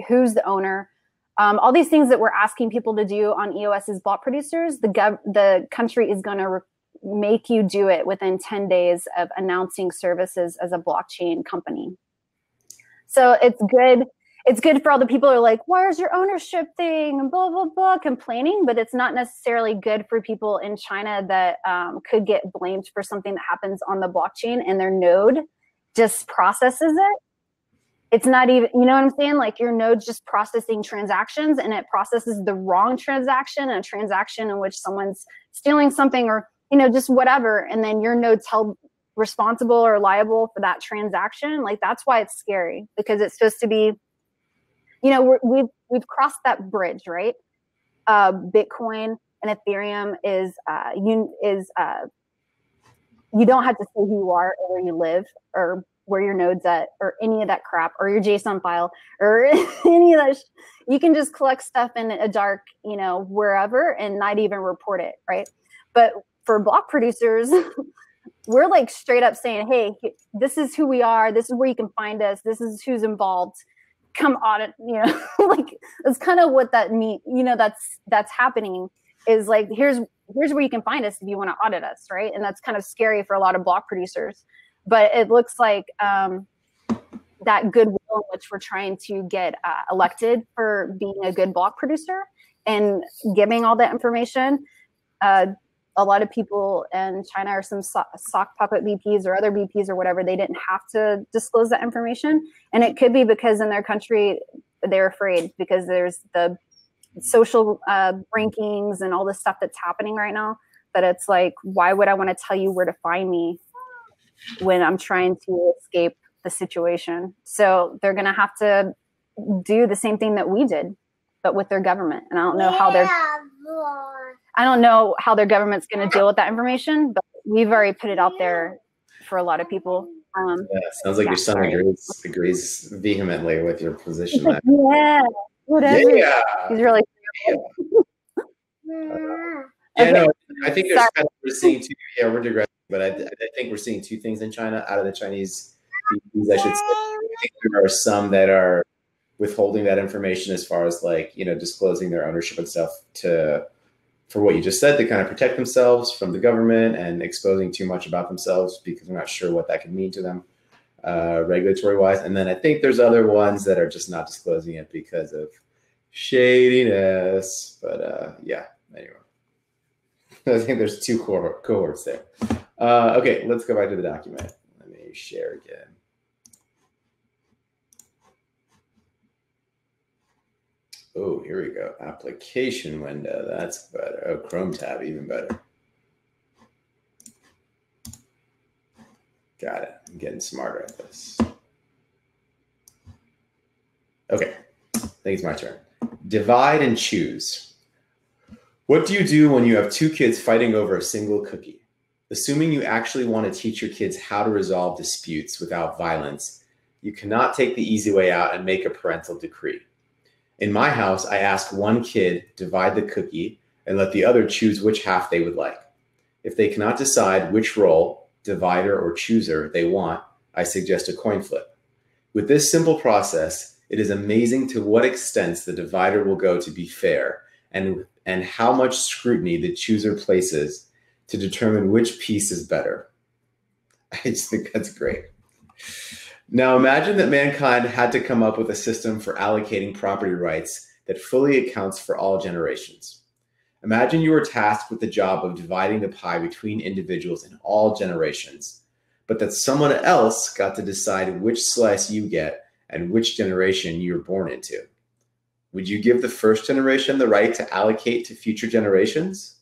who's the owner. All these things that we're asking people to do on EOS as block producers, the country is going to make you do it within 10 days of announcing services as a blockchain company. So it's good. It's good for all the people who are like, where's your ownership thing? And blah, blah, blah, complaining, but it's not necessarily good for people in China that could get blamed for something that happens on the blockchain and their node just processes it. It's not even, you know what I'm saying? Like your node's just processing transactions and it processes the wrong transaction, a transaction in which someone's stealing something or, just whatever. And then your node's held responsible or liable for that transaction. Like that's why it's scary, because it's supposed to be, we've crossed that bridge, right? Bitcoin and Ethereum is you don't have to say who you are or where you live or where your node's at or any of that crap or your JSON file or any of that. You can just collect stuff in a dark, wherever and not even report it, right? But for block producers, we're like straight up saying, hey, this is who we are. This is where you can find us. This is who's involved. Come audit, like that's kind of what that means. That's happening is like, here's where you can find us if you want to audit us, right? And that's kind of scary for a lot of block producers. But it looks like that goodwill in which we're trying to get elected for being a good block producer and giving all that information. A lot of people in China are some sock puppet VPs or other VPs or whatever. They didn't have to disclose that information. And it could be because in their country, they're afraid because there's the social rankings and all this stuff that's happening right now. But it's like, why would I want to tell you where to find me when I'm trying to escape the situation? So they're going to have to do the same thing that we did, but with their government. And I don't know how their government's going to deal with that information, but we've already put it out there for a lot of people. Sounds like your son agrees vehemently with your position. Yeah, whatever. Yeah. He's really. No, I think there's kind of, we're seeing two. Yeah, we're digressing, but I think we're seeing two things in China out of the Chinese VPs, I should say. I think there are some that are withholding that information as far as like, disclosing their ownership and stuff to for what you just said, to kind of protect themselves from the government and exposing too much about themselves because they're not sure what that could mean to them regulatory wise. And then I think there's other ones that are just not disclosing it because of shadiness. But yeah, anyway, I think there's two cohorts there. Okay, let's go back to the document. Let me share again. Oh, here we go. Application window. That's better. Oh, Chrome tab, even better. Got it. I'm getting smarter at this. Okay. I think it's my turn. Divide and choose. What do you do when you have two kids fighting over a single cookie? Assuming you actually want to teach your kids how to resolve disputes without violence, you cannot take the easy way out and make a parental decree. In my house, I ask one kid, divide the cookie, and let the other choose which half they would like. If they cannot decide which role, divider or chooser, they want, I suggest a coin flip. With this simple process, it is amazing to what extent the divider will go to be fair, and how much scrutiny the chooser places to determine which piece is better. I just think that's great. Now imagine that mankind had to come up with a system for allocating property rights that fully accounts for all generations. Imagine you were tasked with the job of dividing the pie between individuals in all generations, but that someone else got to decide which slice you get and which generation you were born into. Would you give the first generation the right to allocate to future generations?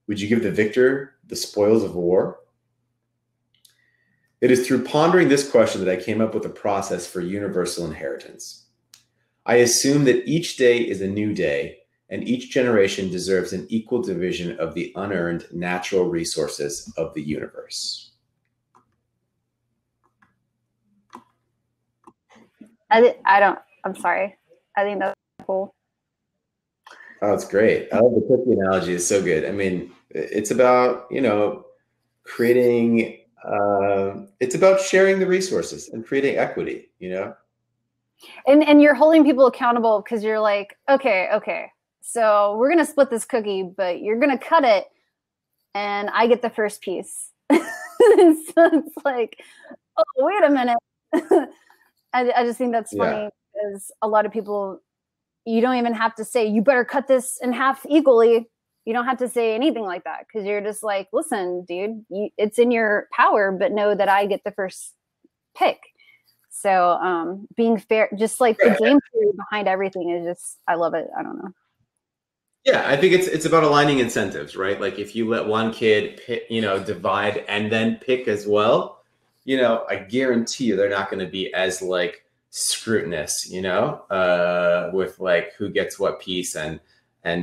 Would you give the victor the spoils of war? It is through pondering this question that I came up with a process for universal inheritance. I assume that each day is a new day, and each generation deserves an equal division of the unearned natural resources of the universe. I'm sorry. I think that's cool. Oh, it's great. I love the cookie analogy. It's so good. I mean, it's about, creating, it's about sharing the resources and creating equity, And you're holding people accountable because you're like, okay. So we're going to split this cookie, but you're going to cut it and I get the first piece. So it's like, oh, wait a minute. I just think that's funny because a lot of people, you don't even have to say, you better cut this in half equally. You don't have to say anything like that because you're just like, listen, dude, it's in your power, but know that I get the first pick. So being fair, just like the game theory behind everything is just, I love it. I don't know. Yeah, I think it's about aligning incentives, right? Like if you let one kid pick, divide and then pick as well, I guarantee you they're not going to be as like scrutinous, with like who gets what piece and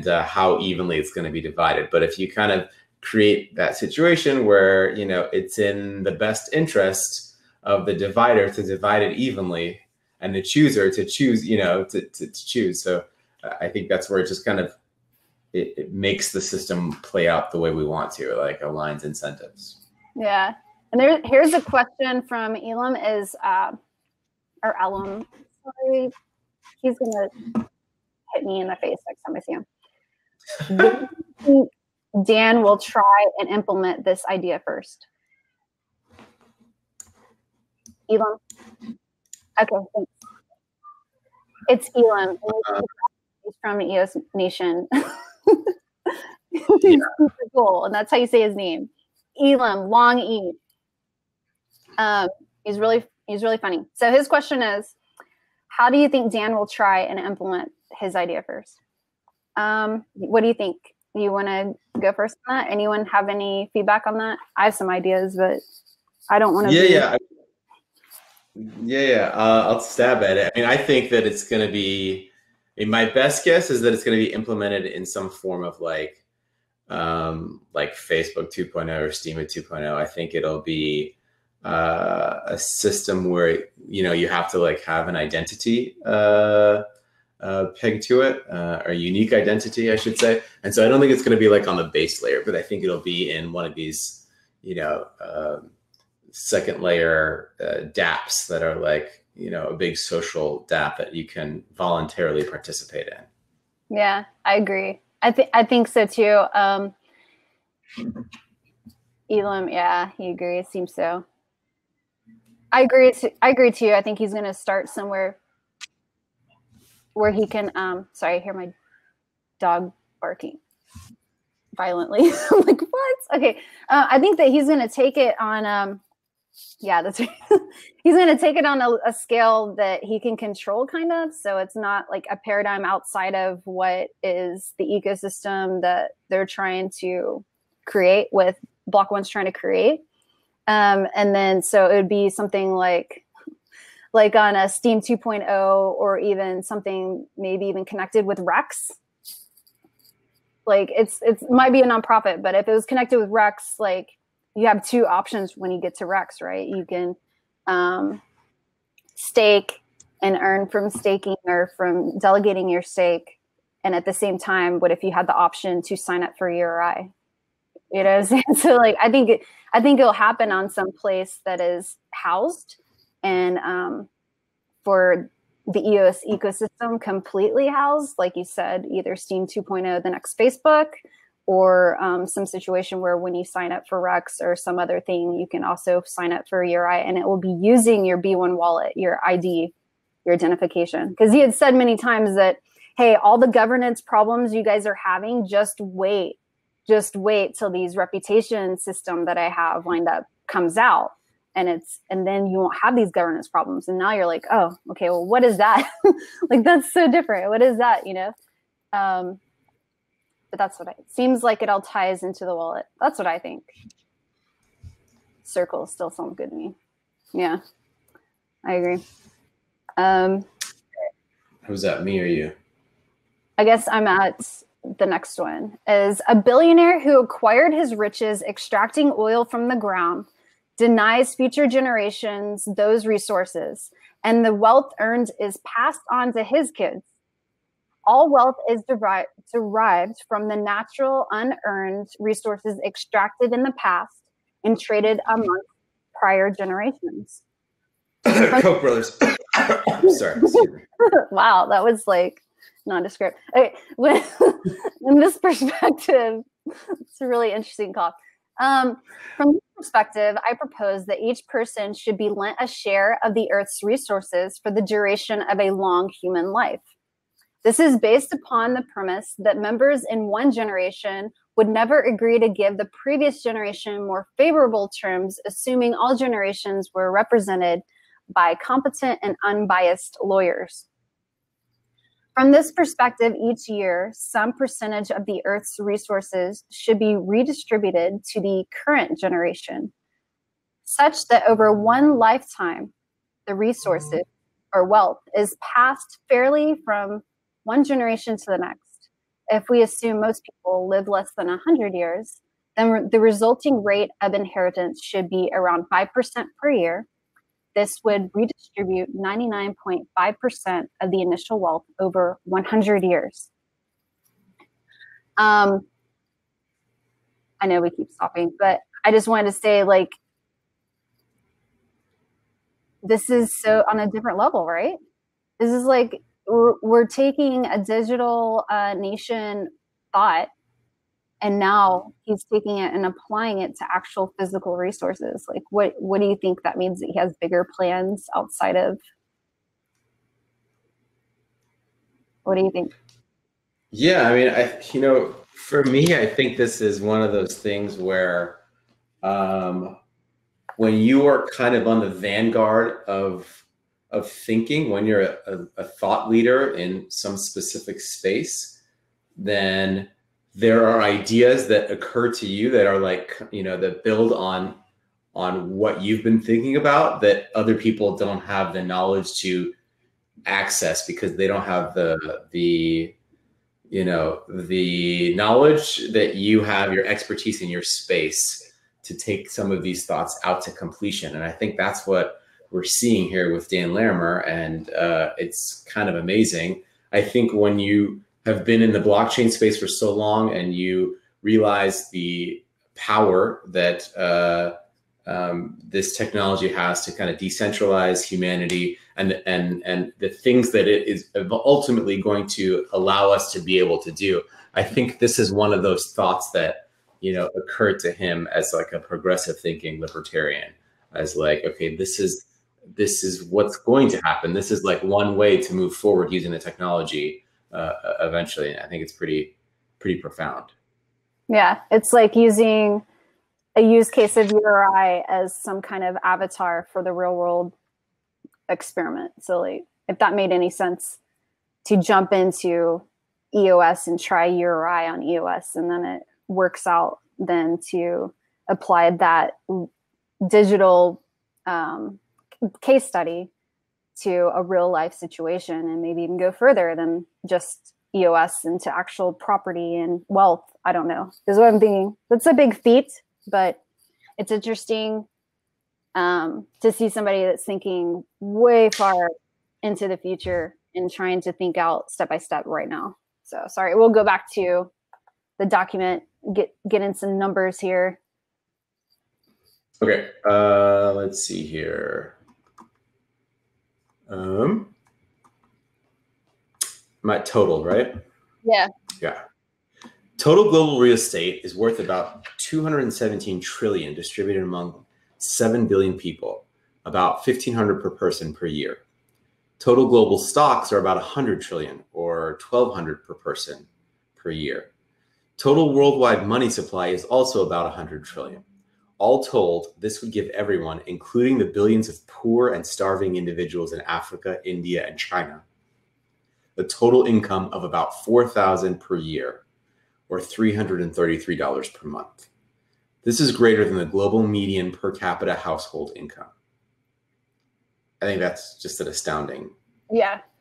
how evenly it's going to be divided. But if you kind of create that situation where, it's in the best interest of the divider to divide it evenly and the chooser to choose, to choose. So I think that's where it just kind of, it makes the system play out the way we want to, like aligns incentives. Yeah. And here's a question from Elam or Elam. Sorry. He's going to hit me in the face next time I see him. Do you think Dan will try and implement this idea first? Elam? Okay, thanks. It's Elam. He's from EOS Nation. He's super cool, and that's how you say his name. Elam, long E. He's really funny. So his question is, how do you think Dan will try and implement his idea first? What do you think? You want to go first on that? Anyone have any feedback on that? I have some ideas, but I don't want to. Yeah. I'll stab at it. I mean, I think that it's going to be. My best guess is that it's going to be implemented in some form of like Facebook 2.0 or Steam 2.0. I think it'll be a system where you have to like have an identity pegged to it, or a unique identity, I should say. And so I don't think it's going to be like on the base layer, but I think it'll be in one of these, second layer dApps that are like, a big social dApp that you can voluntarily participate in. Yeah, I agree. I think so too. Elam, yeah, he agrees. Seems so. I agree too. I think he's going to start somewhere where he can. Sorry, I hear my dog barking violently. I'm like, what? Okay. I think that he's going to take it on. Yeah, that's right. He's going to take it on a scale that he can control, kind of. So it's not like a paradigm outside of what is the ecosystem that they're trying to create, with Block One's trying to create. And then so it would be something like on a Steam 2.0, or even something maybe even connected with Rex. Like it might be a nonprofit, but if it was connected with Rex, like, you have two options when you get to Rex, right? You can stake and earn from staking or from delegating your stake. And at the same time, what if you had the option to sign up for URI? You know what I'm saying? So like, I think it'll happen on some place that is housed, and for the EOS ecosystem completely housed, like you said, either Steam 2.0, the next Facebook, or some situation where when you sign up for Rex or some other thing, you can also sign up for URI, and it will be using your B1 wallet, your ID, your identification. Because he had said many times that, hey, all the governance problems you guys are having, just wait till these reputation system that I have lined up comes out, and then you won't have these governance problems. And now you're like, oh, okay, well, what is that? Like, that's so different. What is that, you know? But that's what it seems like. It all ties into the wallet. That's what I think. Circle still sounds good to me. Yeah, I agree. Who's that, me or you? I guess I'm at the next one. Is a billionaire who acquired his riches extracting oil from the ground denies future generations those resources, and the wealth earned is passed on to his kids. All wealth is derived from the natural, unearned resources extracted in the past and traded amongst prior generations. Koch brothers. Sorry. Wow, that was like nondescript. Okay, in this perspective, it's a really interesting call. From this perspective, I propose that each person should be lent a share of the Earth's resources for the duration of a long human life. This is based upon the premise that members in one generation would never agree to give the previous generation more favorable terms, assuming all generations were represented by competent and unbiased lawyers. From this perspective, each year, some percentage of the Earth's resources should be redistributed to the current generation, such that over one lifetime, the resources or wealth is passed fairly from one generation to the next. If we assume most people live less than 100 years, then the resulting rate of inheritance should be around 5% per year. This would redistribute 99.5% of the initial wealth over 100 years. I know we keep stopping, but I just wanted to say, like, this is so on a different level, right? This is like, we're taking a digital nation thought, and now he's taking it and applying it to actual physical resources. Like, what do you think that means? That he has bigger plans outside of? What do you think? Yeah, I mean, for me, I think this is one of those things where when you are kind of on the vanguard of thinking, when you're a thought leader in some specific space, then there are ideas that occur to you that are like, that build on what you've been thinking about, that other people don't have the knowledge to access because they don't have the knowledge that you have, your expertise in your space to take some of these thoughts out to completion. And I think that's what we're seeing here with Dan Larimer, and it's kind of amazing. I think when you have been in the blockchain space for so long and you realize the power that this technology has to kind of decentralize humanity and the things that it is ultimately going to allow us to be able to do. I think this is one of those thoughts that, you know, occurred to him as like a progressive thinking libertarian, as like, okay, this is what's going to happen. This is like one way to move forward using the technology eventually. I think it's pretty profound. Yeah, it's like using a use case of URI as some kind of avatar for the real world experiment. So like, if that made any sense, to jump into EOS and try URI on EOS, and then it works out, then to apply that digital case study to a real life situation, and maybe even go further than just EOS into actual property and wealth. I don't know, is what I'm thinking. That's a big feat, but it's interesting to see somebody that's thinking way far into the future and trying to think out step by step right now. So sorry, we'll go back to the document, get in some numbers here. Okay, let's see here. My total, right? Yeah. Yeah. Total global real estate is worth about 217 trillion distributed among 7 billion people, about 1,500 per person per year. Total global stocks are about 100 trillion, or 1,200 per person per year. Total worldwide money supply is also about 100 trillion. All told, this would give everyone, including the billions of poor and starving individuals in Africa, India, and China, a total income of about 4,000 per year, or $333 per month. This is greater than the global median per capita household income. I think that's just an astounding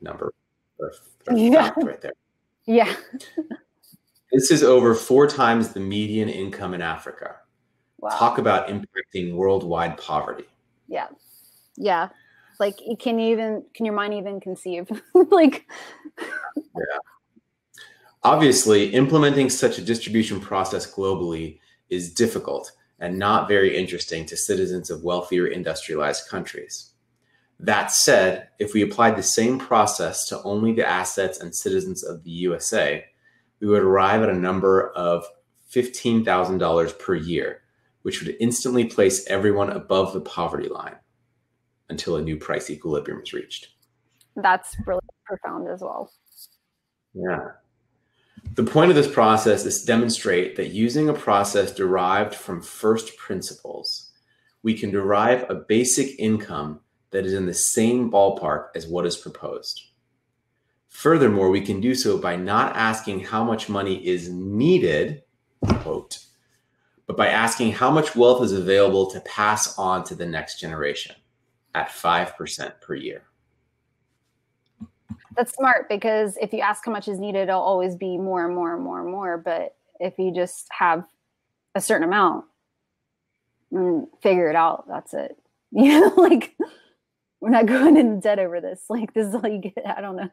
number or fact right there. Yeah. This is over 4 times the median income in Africa. Wow. Talk about impacting worldwide poverty. Yeah. Yeah. Like, can your mind even conceive? Like, yeah. Obviously, implementing such a distribution process globally is difficult and not very interesting to citizens of wealthier industrialized countries. That said, if we applied the same process to only the assets and citizens of the USA, we would arrive at a number of $15,000 per year, which would instantly place everyone above the poverty line until a new price equilibrium is reached. That's really profound as well. Yeah. The point of this process is to demonstrate that using a process derived from first principles, we can derive a basic income that is in the same ballpark as what is proposed. Furthermore, we can do so by not asking how much money is needed, quote, but by asking how much wealth is available to pass on to the next generation at 5% per year. That's smart, because if you ask how much is needed, it'll always be more and more and more and more. But if you just have a certain amount and figure it out, that's it. You know, like, we're not going in debt over this. Like, this is all you get. I don't know.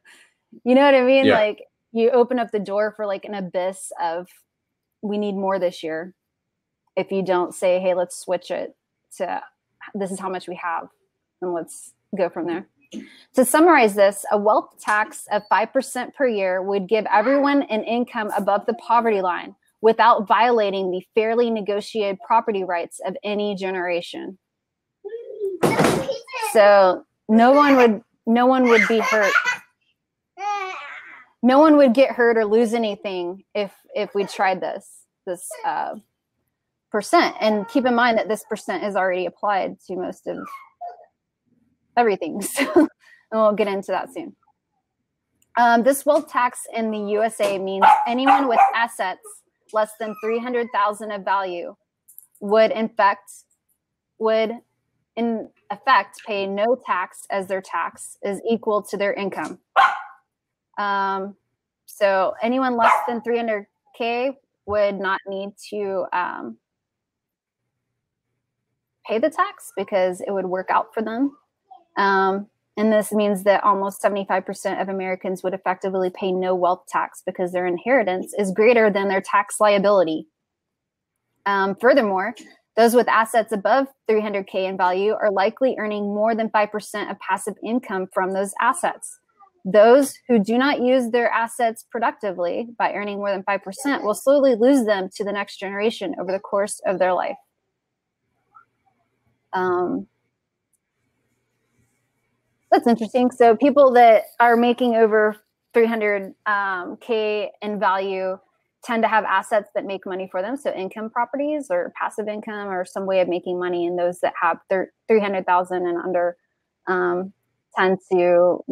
You know what I mean? Yeah. Like, you open up the door for like an abyss of, we need more this year. If you don't say, hey, let's switch it to, this is how much we have, and let's go from there. To summarize this, a wealth tax of 5% per year would give everyone an income above the poverty line without violating the fairly negotiated property rights of any generation. So no one would be hurt. No one would get hurt or lose anything if we tried this percent. And keep in mind that this percent is already applied to most of everything. So, and we'll get into that soon. This wealth tax in the USA means anyone with assets less than $300,000 of value would in effect pay no tax, as their tax is equal to their income. So anyone less than 300K would not need to pay the tax, because it would work out for them. And this means that almost 75% of Americans would effectively pay no wealth tax, because their inheritance is greater than their tax liability. Furthermore, Those with assets above 300K in value are likely earning more than 5% of passive income from those assets. Those who do not use their assets productively by earning more than 5% will slowly lose them to the next generation over the course of their life. That's interesting. So people that are making over 300K in value tend to have assets that make money for them. So income properties or passive income or some way of making money. And those that have 300,000 and under tend to,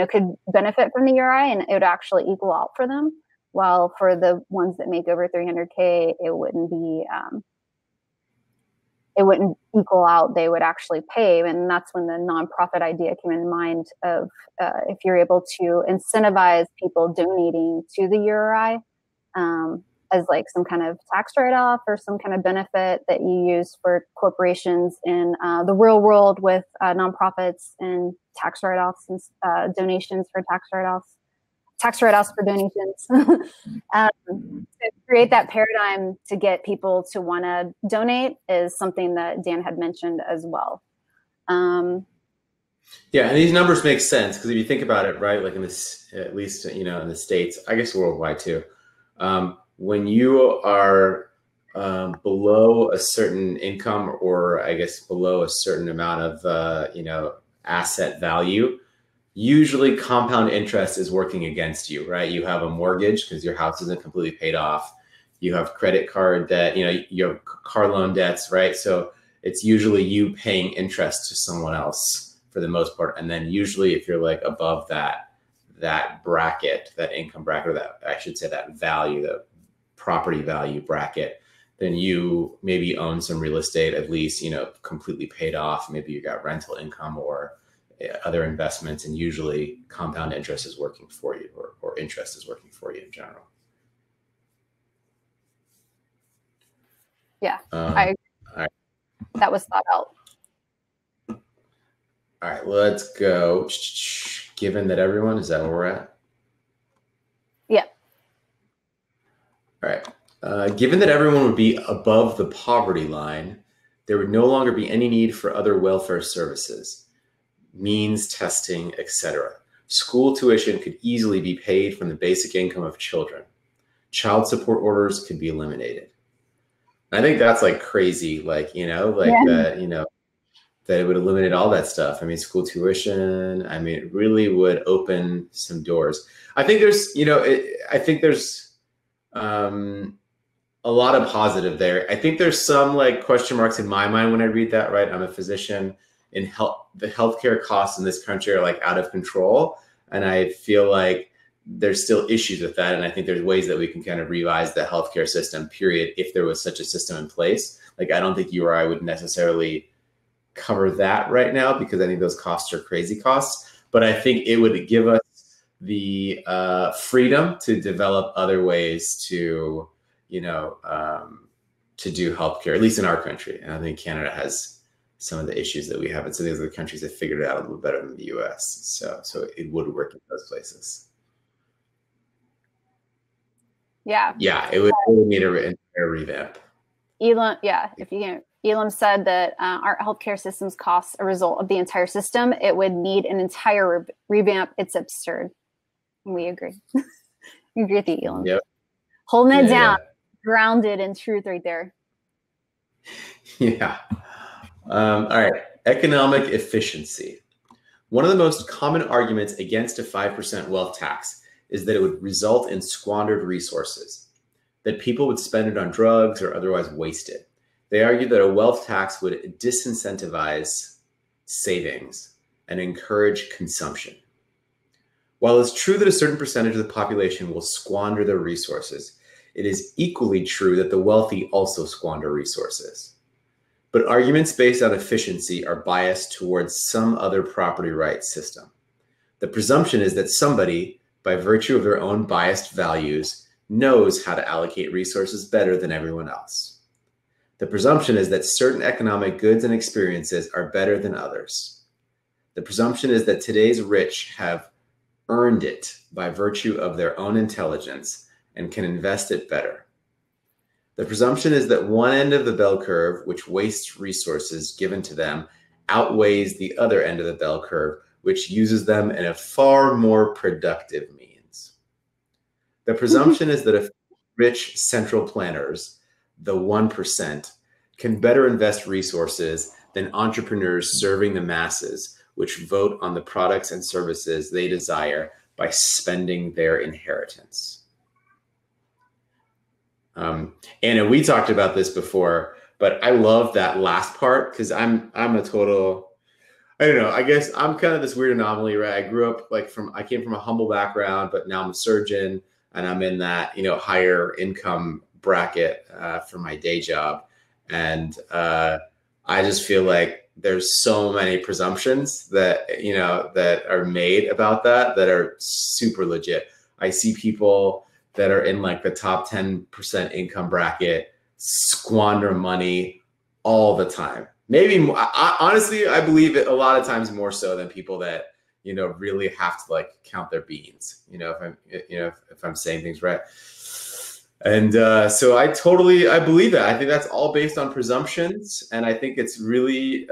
could benefit from the URI, and it would actually equal out for them. While for the ones that make over 300K, it wouldn't equal out. They would actually pay. And that's when the nonprofit idea came in mind of if you're able to incentivize people donating to the URI as like some kind of tax write-off or some kind of benefit that you use for corporations in the real world with nonprofits and tax write-offs and donations for tax write-offs for donations. To create that paradigm to get people to want to donate is something that Dan had mentioned as well. Yeah, and these numbers make sense because if you think about it, right, like in this, at least, in the States, I guess worldwide too, when you are below a certain income or I guess below a certain amount of, asset value, usually compound interest is working against you, right? You have a mortgage because your house isn't completely paid off. You have credit card debt, you have car loan debts, right? So it's usually you paying interest to someone else for the most part. And then usually if you're like above that bracket, that income bracket, or that value, the property value bracket, then you maybe own some real estate, at least, completely paid off. Maybe you got rental income or other investments, and usually compound interest is working for you, or interest is working for you in general. Yeah, I agree. All right. That was thought out. All right, let's go. Given that everyone, is that where we're at? Yeah. All right. Given that everyone would be above the poverty line, there would no longer be any need for other welfare services, means testing, etc. School tuition could easily be paid from the basic income of children. Child support orders could be eliminated. I think that's like crazy, that, that it would eliminate all that stuff. I mean, school tuition, it really would open some doors. I think there's, a lot of positive there. I think there's some like question marks in my mind when I read that, right? I'm a physician. The healthcare costs in this country are like out of control. And I feel like there's still issues with that. And I think there's ways that we can kind of revise the healthcare system, period, if there was such a system in place. Like, I don't think URI would necessarily cover that right now because I think those costs are crazy costs. But I think it would give us the freedom to develop other ways to, to do healthcare, at least in our country. And I think Canada has some of the issues that we have. And so these are the countries that figured it out a little better than the US. So it would work in those places. Yeah. Yeah, it would need a revamp. Elam, Elam said that our healthcare systems costs a result of the entire system. It would need an entire revamp. It's absurd. And we agree. We agree with you, Elam. Yep. Holding it down, grounded in truth right there. Yeah. All right. Economic efficiency. One of the most common arguments against a 5% wealth tax is that it would result in squandered resources, that people would spend it on drugs or otherwise waste it. They argue that a wealth tax would disincentivize savings and encourage consumption. While it's true that a certain percentage of the population will squander their resources, it is equally true that the wealthy also squander resources. But arguments based on efficiency are biased towards some other property rights system. The presumption is that somebody, by virtue of their own biased values, knows how to allocate resources better than everyone else. The presumption is that certain economic goods and experiences are better than others. The presumption is that today's rich have earned it by virtue of their own intelligence and can invest it better. The presumption is that one end of the bell curve, which wastes resources given to them, outweighs the other end of the bell curve, which uses them in a far more productive means. The presumption is that if rich central planners, the 1%, can better invest resources than entrepreneurs serving the masses, which vote on the products and services they desire by spending their inheritance. And we talked about this before, but I love that last part because I'm a total, I don't know, I guess I'm kind of this weird anomaly, right? I grew up I came from a humble background, but now I'm a surgeon and I'm in that, higher income bracket for my day job. And I just feel like there's so many presumptions that, that are made about that are super legit. I see people that are in like the top 10% income bracket squander money all the time. Maybe honestly, I believe it a lot of times more so than people that, really have to like count their beans, if I'm saying things right. And so I believe that. I think that's all based on presumptions. And I think it's really,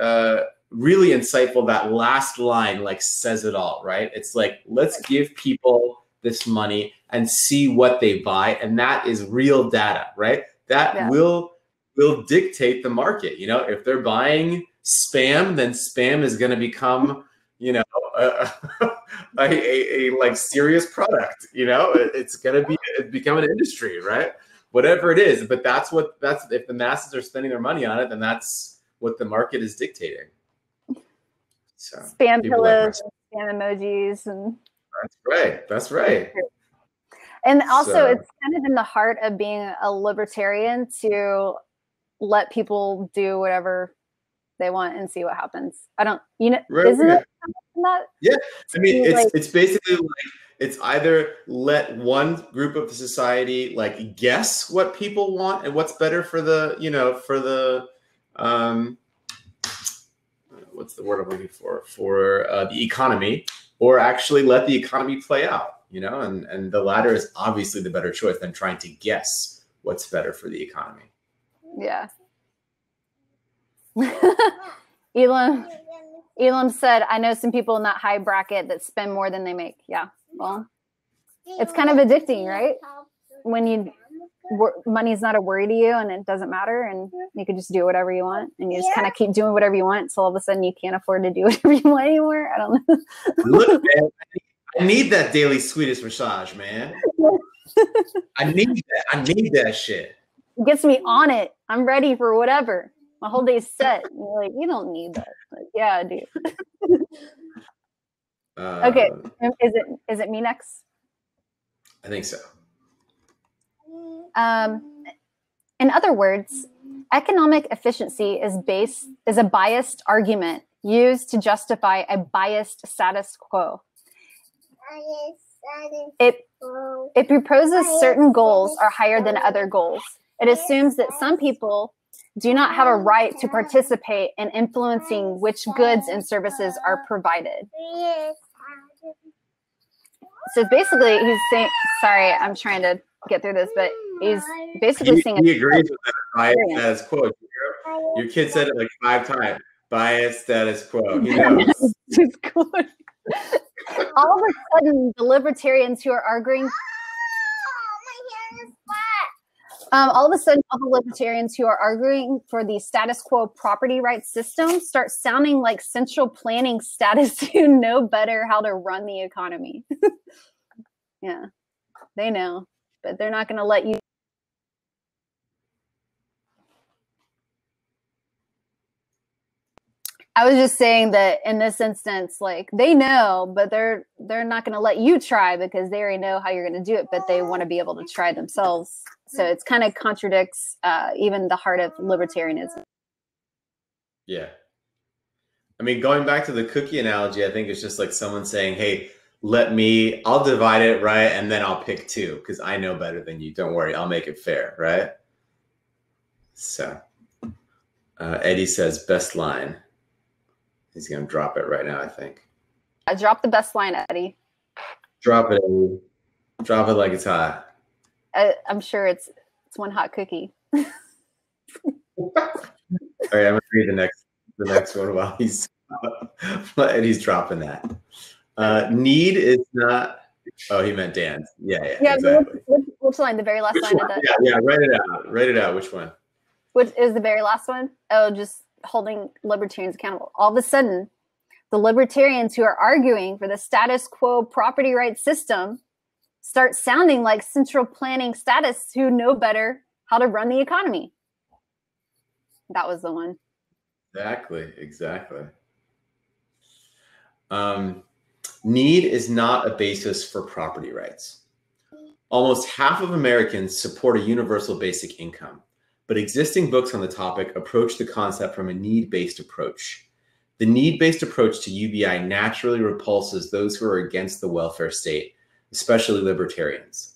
really insightful. That last line like says it all, right? It's like, let's give people this money and see what they buy. And that is real data, right? That will dictate the market. If they're buying spam, then spam is going to become, a like serious product. It's going to become an industry, right? Whatever it is. But that's if the masses are spending their money on it, then that's what the market is dictating. So spam pillows, spam emojis, and that's right. And also, it's kind of in the heart of being a libertarian to let people do whatever they want and see what happens. Isn't it? Yeah, I mean, it's basically like it's either let one group of the society like guess what people want and what's better for the what's the word I'm looking for the economy, or actually let the economy play out. And the latter is obviously the better choice than trying to guess what's better for the economy. Yeah. Elam said, I know some people in that high bracket that spend more than they make. Yeah. Well, it's kind of addicting, right? When money's not a worry to you and it doesn't matter and you can just do whatever you want and you just kind of keep doing whatever you want until all of a sudden you can't afford to do whatever you want anymore. I don't know. Look, man, I need that daily Swedish massage, man. I need that shit. It gets me on it. I'm ready for whatever. My whole day's set. And you're like, you don't need that. Like, yeah, I do. Okay. Is it me next? I think so. In other words, economic efficiency is a biased argument used to justify a biased status quo. It proposes certain goals are higher than other goals. It assumes that some people do not have a right to participate in influencing which goods and services are provided. So basically, he's saying, sorry, I'm trying to get through this, but he's basically saying he agrees with that biased status quo. Your kid said it like 5 times. Biased status quo. He knows. All of a sudden, the libertarians who are arguing. All of a sudden, all the libertarians who are arguing for the status quo property rights system start sounding like central planning statists who know better how to run the economy. Yeah, they know, but they're not going to let you. I was just saying that in this instance, like they know, but they're not going to let you try because they already know how you're going to do it, but they want to be able to try themselves. So it's kind of contradicts even the heart of libertarianism. Yeah. I mean, going back to the cookie analogy, I think it's just like someone saying, hey, I'll divide it, right? And then I'll pick 2 because I know better than you. Don't worry, I'll make it fair, right? So Eddie says best line. He's going to drop it right now, I think. I dropped the best line, Eddie. Drop it, Eddie. Drop it like it's hot. I'm sure it's one hot cookie. All right, I'm gonna read the next one while he's dropping that. Need is not. Oh, he meant Dan. Yeah, exactly. Which line? The very last line of that. Yeah, write it out. Write it out. Which one? Which is the very last one? Oh, just holding libertarians accountable. All of a sudden, the libertarians who are arguing for the status quo property rights system start sounding like central planning statists who know better how to run the economy. That was the one. Exactly. Need is not a basis for property rights. Almost half of Americans support a universal basic income, but existing books on the topic approach the concept from a need-based approach. The need-based approach to UBI naturally repulses those who are against the welfare state, especially libertarians.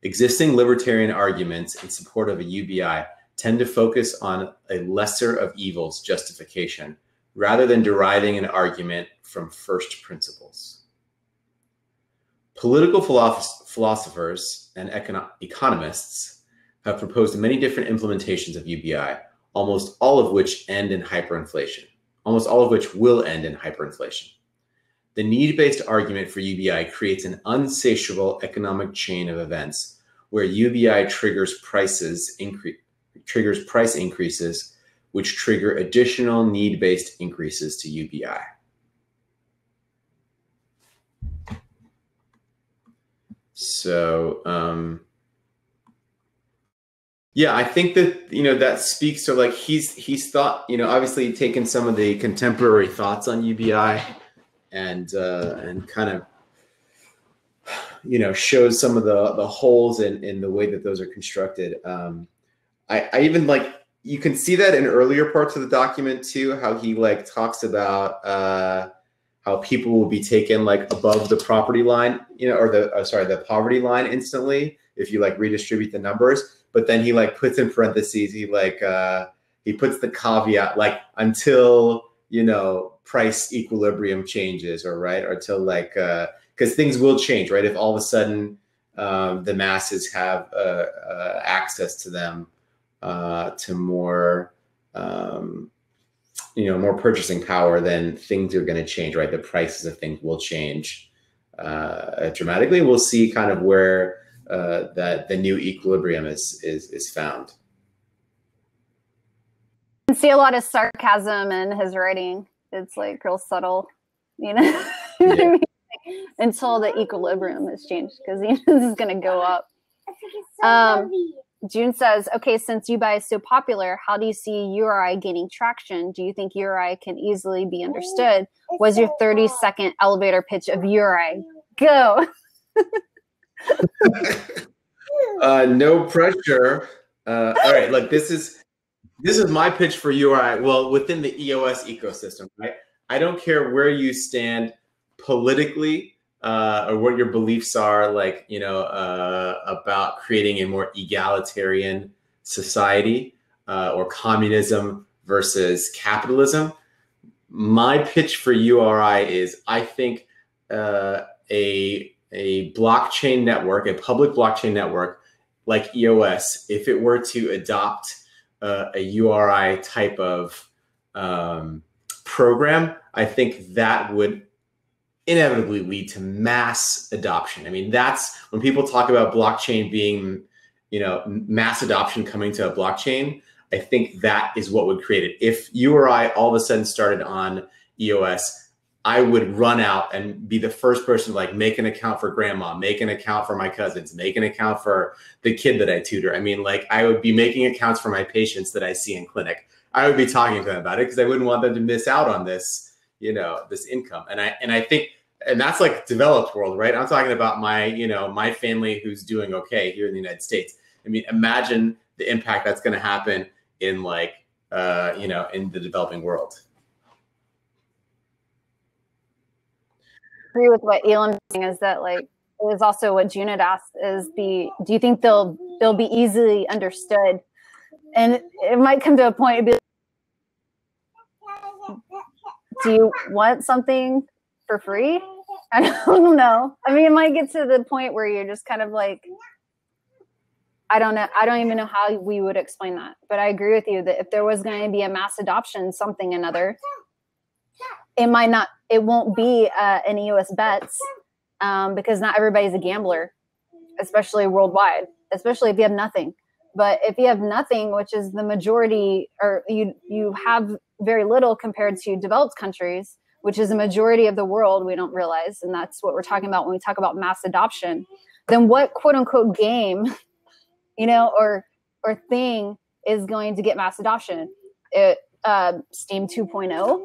Existing libertarian arguments in support of a UBI tend to focus on a lesser of evils justification, rather than deriving an argument from first principles. Political philosophers and economists have proposed many different implementations of UBI, almost all of which end in hyperinflation. Almost all of which will end in hyperinflation. The need-based argument for UBI creates an unsatiable economic chain of events where UBI triggers price increases, which trigger additional need-based increases to UBI. So, yeah, I think that, that speaks to like, he's thought, obviously taken some of the contemporary thoughts on UBI and kind of, shows some of the holes in the way that those are constructed. I even like, you can see that in earlier parts of the document too, how he like talks about how people will be taken like above the property line, or the poverty line instantly if you like redistribute the numbers. But then he like puts in parentheses, he puts the caveat like until, price equilibrium changes or until like, because things will change, right? If all of a sudden the masses have access to them, to more, more purchasing power, then things are going to change, right? The prices of things will change dramatically. We'll see kind of where that the new equilibrium is found. You can see a lot of sarcasm in his writing. It's like real subtle, Yeah. Until the equilibrium has changed, because this is going to go up. June says, okay, since UBI is so popular, how do you see URI gaining traction? Do you think URI can easily be understood? Was your 30-second elevator pitch of URI? Go. No pressure. All right, look, this is my pitch for URI. Well, within the EOS ecosystem, right? I don't care where you stand politically or what your beliefs are, like, about creating a more egalitarian society or communism versus capitalism. My pitch for URI is, I think a blockchain network, a public blockchain network like EOS, if it were to adopt a URI type of program, I think that would inevitably lead to mass adoption. I mean, that's when people talk about blockchain being, mass adoption coming to a blockchain, I think that is what would create it. If URI all of a sudden started on EOS, I would run out and be the first person to like make an account for grandma, make an account for my cousins, make an account for the kid that I tutor. I mean, like I would be making accounts for my patients that I see in clinic. I would be talking to them about it because I wouldn't want them to miss out on this, this income. And I think, and that's like developed world, right? I'm talking about my, my family who's doing okay here in the United States. I mean, imagine the impact that's going to happen in like, in the developing world. Agree with what Elon was saying, is that like it was also what June had asked, is do you think they'll be easily understood? And it might come to a point and be like, do you want something for free? I don't know. I mean, it might get to the point where you're just kind of like, I don't know. I don't even know how we would explain that. But I agree with you that if there was going to be a mass adoption, something another, it won't be an EOS bets because not everybody's a gambler, especially worldwide, especially if you have nothing. But if you have nothing, which is the majority, or you have very little compared to developed countries, which is a majority of the world, we don't realize. And that's what we're talking about when we talk about mass adoption. Then what quote unquote game, or thing is going to get mass adoption? Steam 2.0,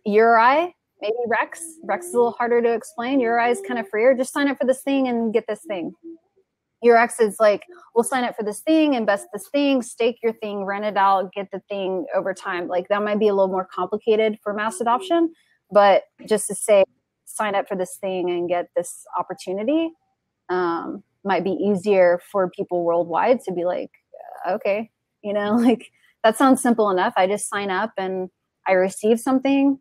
URI, maybe Rex. Rex is a little harder to explain. URI is kind of freer. Just sign up for this thing and get this thing. URX is like, we'll sign up for this thing, invest this thing, stake your thing, rent it out, get the thing over time. Like that might be a little more complicated for mass adoption, but just to say, sign up for this thing and get this opportunity might be easier for people worldwide to be like, okay, like that sounds simple enough. I just sign up and I receive something.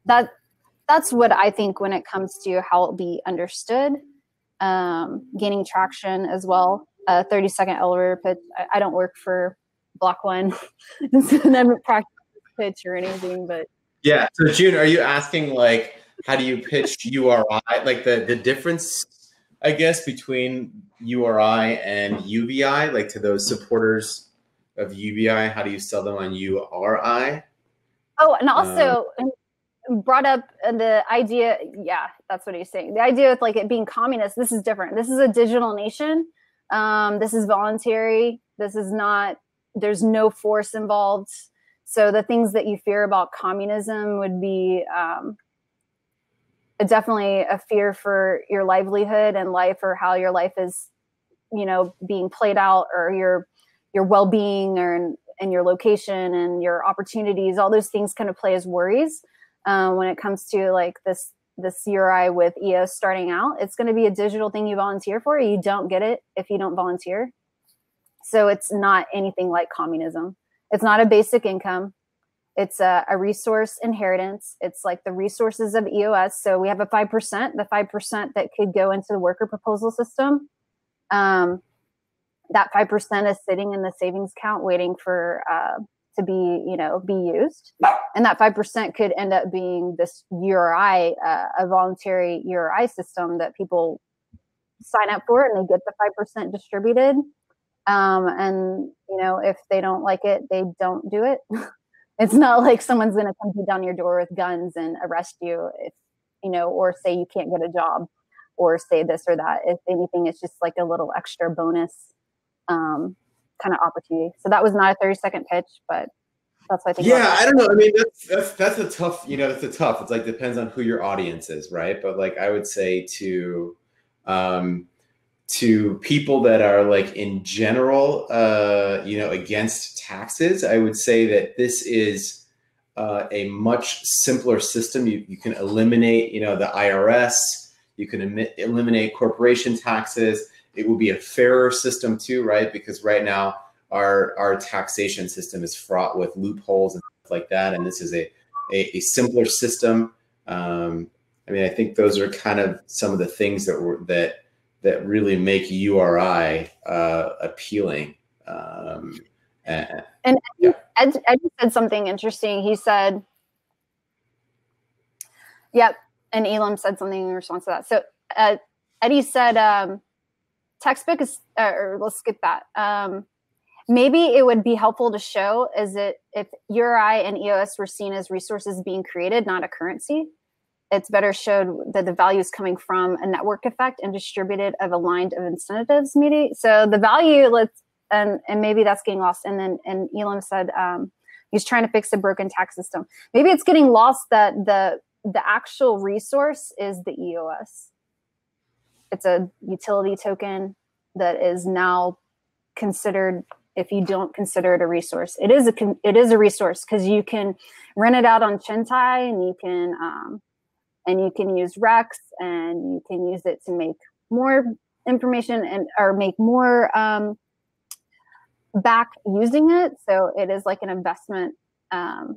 That's what I think when it comes to how it'll be understood. Gaining traction as well. 30-second elevator pitch. I don't work for Block One. I haven't practiced pitch or anything, but yeah. So June, are you asking like how do you pitch URI? Like the difference, I guess, between URI and UBI, like to those supporters of UBI, how do you sell them on URI? Oh, and also brought up the idea, yeah, that's what he's saying. The idea with like it being communist, this is different. This is a digital nation. This is voluntary. This is not, there's no force involved. So the things that you fear about communism would be definitely a fear for your livelihood and life, or how your life is, being played out, or your well-being, or and your location and your opportunities. All those things kind of play as worries. When it comes to like this URI with EOS starting out, it's going to be a digital thing you volunteer for. You don't get it if you don't volunteer. So it's not anything like communism. It's not a basic income. It's a resource inheritance. It's like the resources of EOS. So we have a 5%, the 5% that could go into the worker proposal system. That 5% is sitting in the savings account waiting for to be used, and that 5% could end up being this URI, a voluntary URI system that people sign up for, and they get the 5% distributed. And if they don't like it, they don't do it. It's not like someone's going to come down your door with guns and arrest you, if or say you can't get a job, or say this or that. If anything, it's just like a little extra bonus kind of opportunity. So that was not a 30-second pitch, but that's what I think. Yeah, I don't know. I mean, that's a tough, that's a tough. It's like depends on who your audience is, right? But like I would say to people that are like in general, against taxes, I would say that this is a much simpler system. You can eliminate, the IRS. You can eliminate corporation taxes. It will be a fairer system too, right? Because right now our taxation system is fraught with loopholes and stuff like that. And this is a simpler system. I think those are kind of some of the things that really make URI appealing. And Ed said something interesting. He said, yep. And Elam said something in response to that. So Eddie said, textbook is, or let's skip that. Maybe it would be helpful to show if URI and EOS were seen as resources being created, not a currency. It's better showed that the value is coming from a network effect and distributed of aligned of incentives. Maybe so the value, and maybe that's getting lost. And then Elam said he's trying to fix the broken tax system. Maybe it's getting lost that the actual resource is the EOS. It's a utility token that is now considered, if you don't consider it a resource, it is a resource, because you can rent it out on Chintai, and you can use Rex, and you can use it to make more information or make more back using it. So it is like an investment, an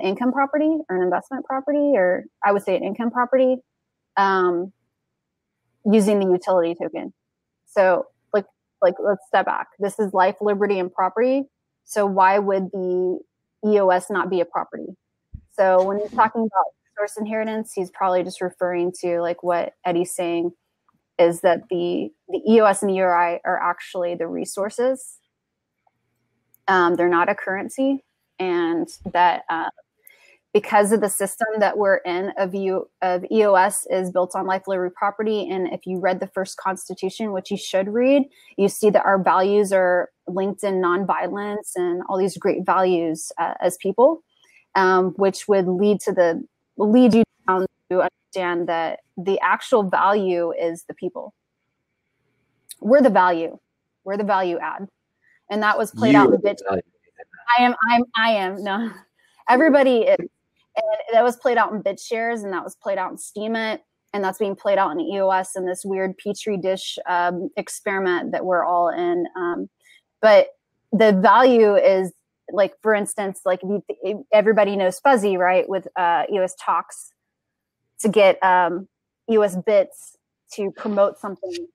income property, or an investment property, or I would say an income property, using the utility token. So like let's step back. This is life, liberty, and property. So why would the EOS not be a property? So when he's talking about source inheritance, he's probably just referring to like what Eddie's saying is that the EOS and the URI are actually the resources. They're not a currency, and that because of the system that we're in of EOS is built on life, liberty, property. And if you read the first Constitution, which you should read, you see that our values are linked in nonviolence and all these great values as people, which would lead you down to understand that the actual value is the people. We're the value. We're the value add. And that was played out in bit. I am. No, everybody is. And that was played out in bit shares, and that was played out in Steemit, and that's being played out in EOS in this weird petri dish experiment that we're all in. But the value is, like, for instance, like if everybody knows Fuzzy, right? With EOS talks to get EOS bits to promote something.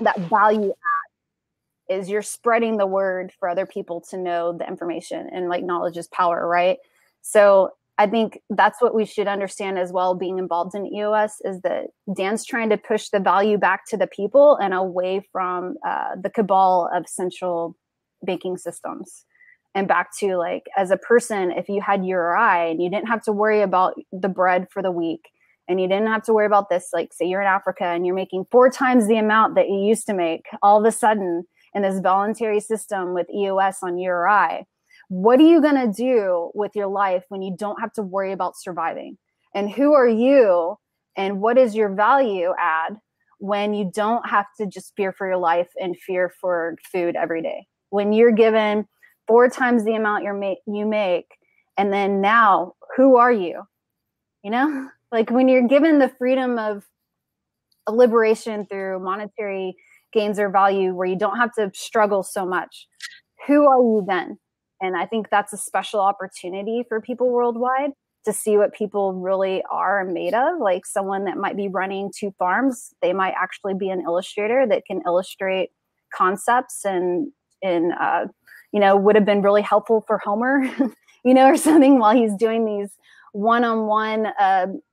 That value add is you're spreading the word for other people to know the information, and like knowledge is power, right? So I think that's what we should understand as well, being involved in EOS, is that Dan's trying to push the value back to the people and away from the cabal of central banking systems, and back to, like, as a person, if you had URI and you didn't have to worry about the bread for the week, and you didn't have to worry about this, like say you're in Africa and you're making 4 times the amount that you used to make all of a sudden in this voluntary system with EOS on URI, what are you going to do with your life when you don't have to worry about surviving? And who are you, and what is your value add when you don't have to just fear for your life and fear for food every day? When you're given 4 times the amount you make, and then now, who are you? You know, like when you're given the freedom of a liberation through monetary gains or value where you don't have to struggle so much, who are you then? And I think that's a special opportunity for people worldwide to see what people really are made of. Like someone that might be running 2 farms, they might actually be an illustrator that can illustrate concepts and you know, would have been really helpful for Homer, you know, or something, while he's doing these one-on-one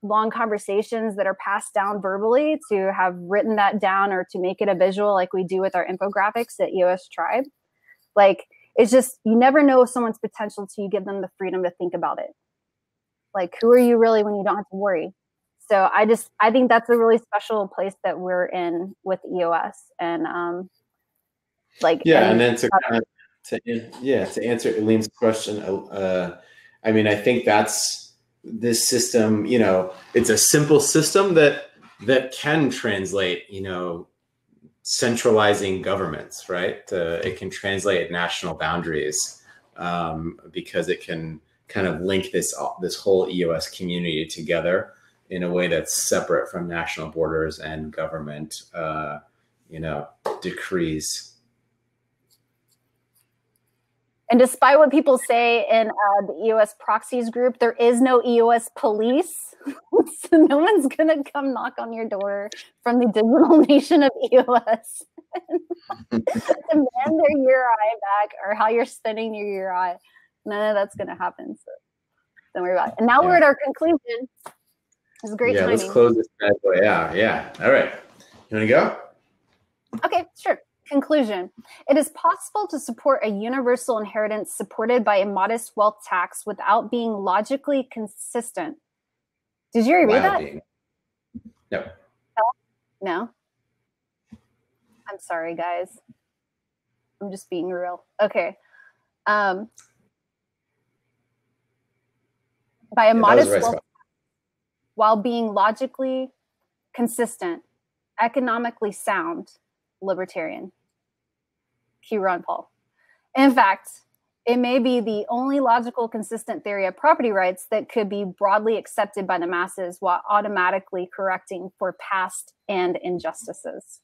long conversations that are passed down verbally, to have written that down or to make it a visual like we do with our infographics at EOS Tribe. Like, it's just, you never know someone's potential till you give them the freedom to think about it. Like, who are you really when you don't have to worry? So I think that's a really special place that we're in with EOS. And like, yeah, and then to answer Eileen's question, I mean, I think that's this system, you know, it's a simple system that can translate, you know, centralizing governments, right? It can translate national boundaries because it can kind of link this whole EOS community together in a way that's separate from national borders and government, you know, decrees. And despite what people say in the EOS proxies group, there is no EOS police. So no one's going to come knock on your door from the digital nation of EOS demand their URI back, or how you're spending your URI. None of that's going to happen. So don't worry about it. And now we're at our conclusion. It's a great timing. Let's close this bad boy out. Yeah. All right. You want to go? Okay, sure. Conclusion. It is possible to support a universal inheritance supported by a modest wealth tax without being logically consistent. Did you read that? No. No? I'm sorry, guys. I'm just being real. Okay. By a modest wealth tax, while being logically consistent, economically sound, libertarian. Q. Ron Paul. In fact, it may be the only logical, consistent theory of property rights that could be broadly accepted by the masses while automatically correcting for past and injustices.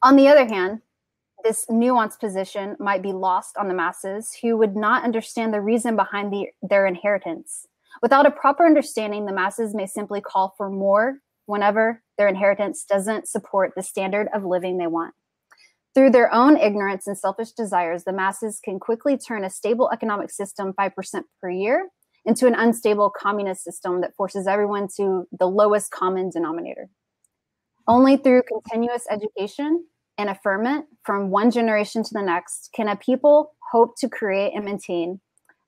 On the other hand, this nuanced position might be lost on the masses who would not understand the reason behind their inheritance. Without a proper understanding, the masses may simply call for more whenever their inheritance doesn't support the standard of living they want. Through their own ignorance and selfish desires, the masses can quickly turn a stable economic system 5% per year into an unstable communist system that forces everyone to the lowest common denominator. Only through continuous education and affirmation from one generation to the next can a people hope to create and maintain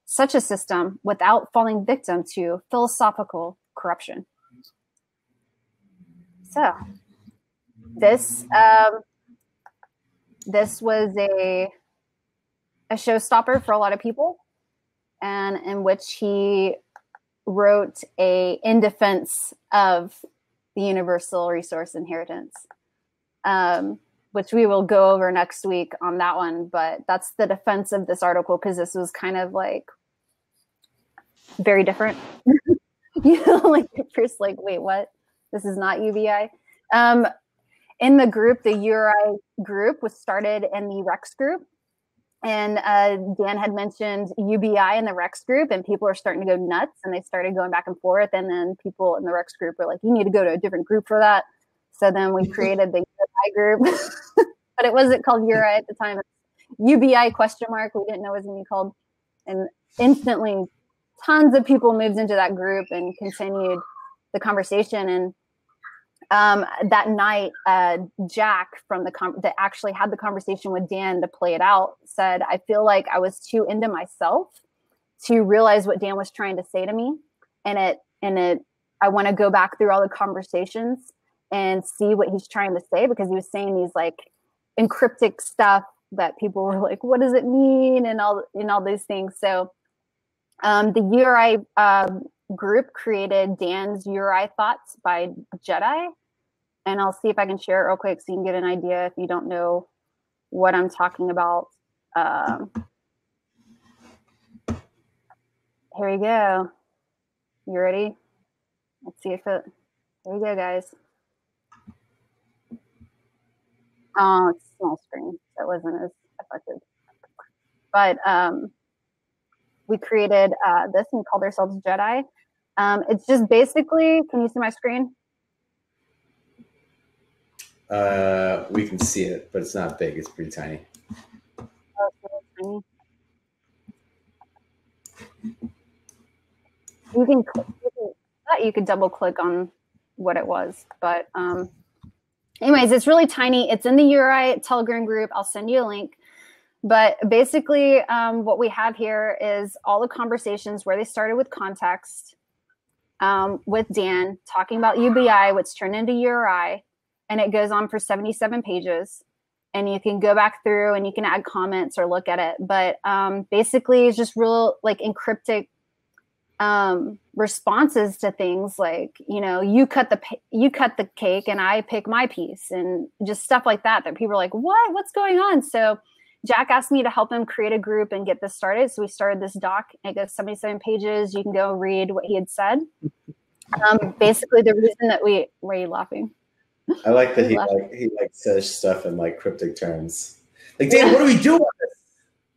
such a system without falling victim to philosophical corruption. So this was a showstopper for a lot of people, and in which he wrote in defense of the universal resource inheritance, which we will go over next week on that one. But that's the defense of this article, because this was kind of like very different. Like at first, like, wait, what? This is not UBI. In the group, the URI group was started in the Rex group. And Dan had mentioned UBI in the Rex group, and people are starting to go nuts, and they started going back and forth. And then people in the Rex group were like, you need to go to a different group for that. So then we created the UBI group, but it wasn't called URI at the time. UBI ? We didn't know it was going to be called. And instantly, tons of people moved into that group and continued the conversation. And that night, Jack from that actually had the conversation with Dan to play it out said, I feel like I was too into myself to realize what Dan was trying to say to me. And I want to go back through all the conversations and see what he's trying to say, because he was saying these like encryptic stuff that people were like, what does it mean? And all these things. So the URI group created Dan's URI Thoughts by Jedi. And I'll see if I can share it real quick so you can get an idea if you don't know what I'm talking about. Here we go. You ready? Let's see if it, here we go, guys. Oh, it's a small screen, so it wasn't as effective. But we created this and called ourselves Jedi. It's just basically, can you see my screen? We can see it, but it's not big. It's pretty tiny. Oh, it's really tiny. You could double click on what it was, but anyways, it's really tiny. It's in the URI Telegram group. I'll send you a link. But basically, what we have here is all the conversations where they started with context, with Dan talking about UBI, what's turned into URI, and it goes on for 77 pages. And you can go back through and you can add comments or look at it. But basically, it's just real like encryptic responses to things like, you know, you cut the cake and I pick my piece, and just stuff like that people are like, what's going on? So Jack asked me to help him create a group and get this started. So we started this doc. It goes 77 pages. You can go read what he had said. Basically, the reason that were you laughing? I like that he says stuff in like cryptic terms. Like, Dan, what are we doing?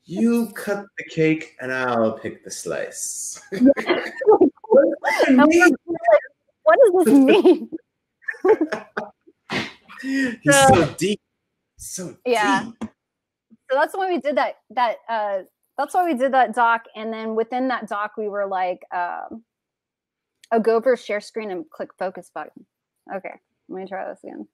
You cut the cake and I'll pick the slice. What does this mean? He's so deep. So yeah. deep. So that's why we did that's why we did that doc. And then within that doc, we were like, I'll go over share screen and click focus button. Okay, let me try this again.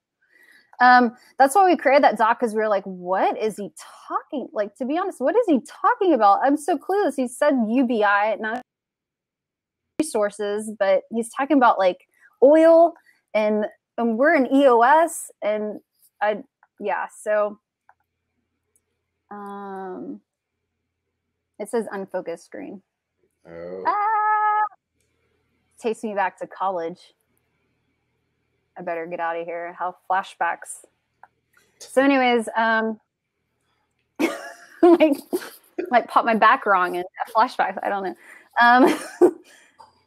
That's why we created that doc, because we were like, what is he talking? Like, to be honest, what is he talking about? I'm so clueless. He said UBI, not resources, but he's talking about like oil and we're in EOS and yeah, so it says unfocused screen. Oh. Takes me back to college. I better get out of here. How flashbacks. So anyways, like pop my back wrong and flashbacks. I don't know.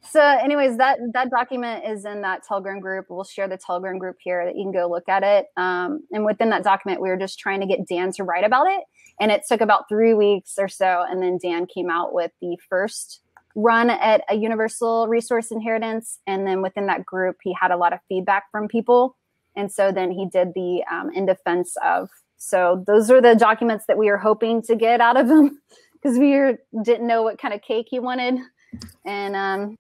So anyways, that document is in that Telegram group. We'll share the Telegram group here that you can go look at it. And within that document, we were just trying to get Dan to write about it. And it took about 3 weeks or so. And then Dan came out with the first run at a universal resource inheritance. And then within that group, he had a lot of feedback from people And so then he did the in defense of. So those are the documents that we were hoping to get out of him because didn't know what kind of cake he wanted. And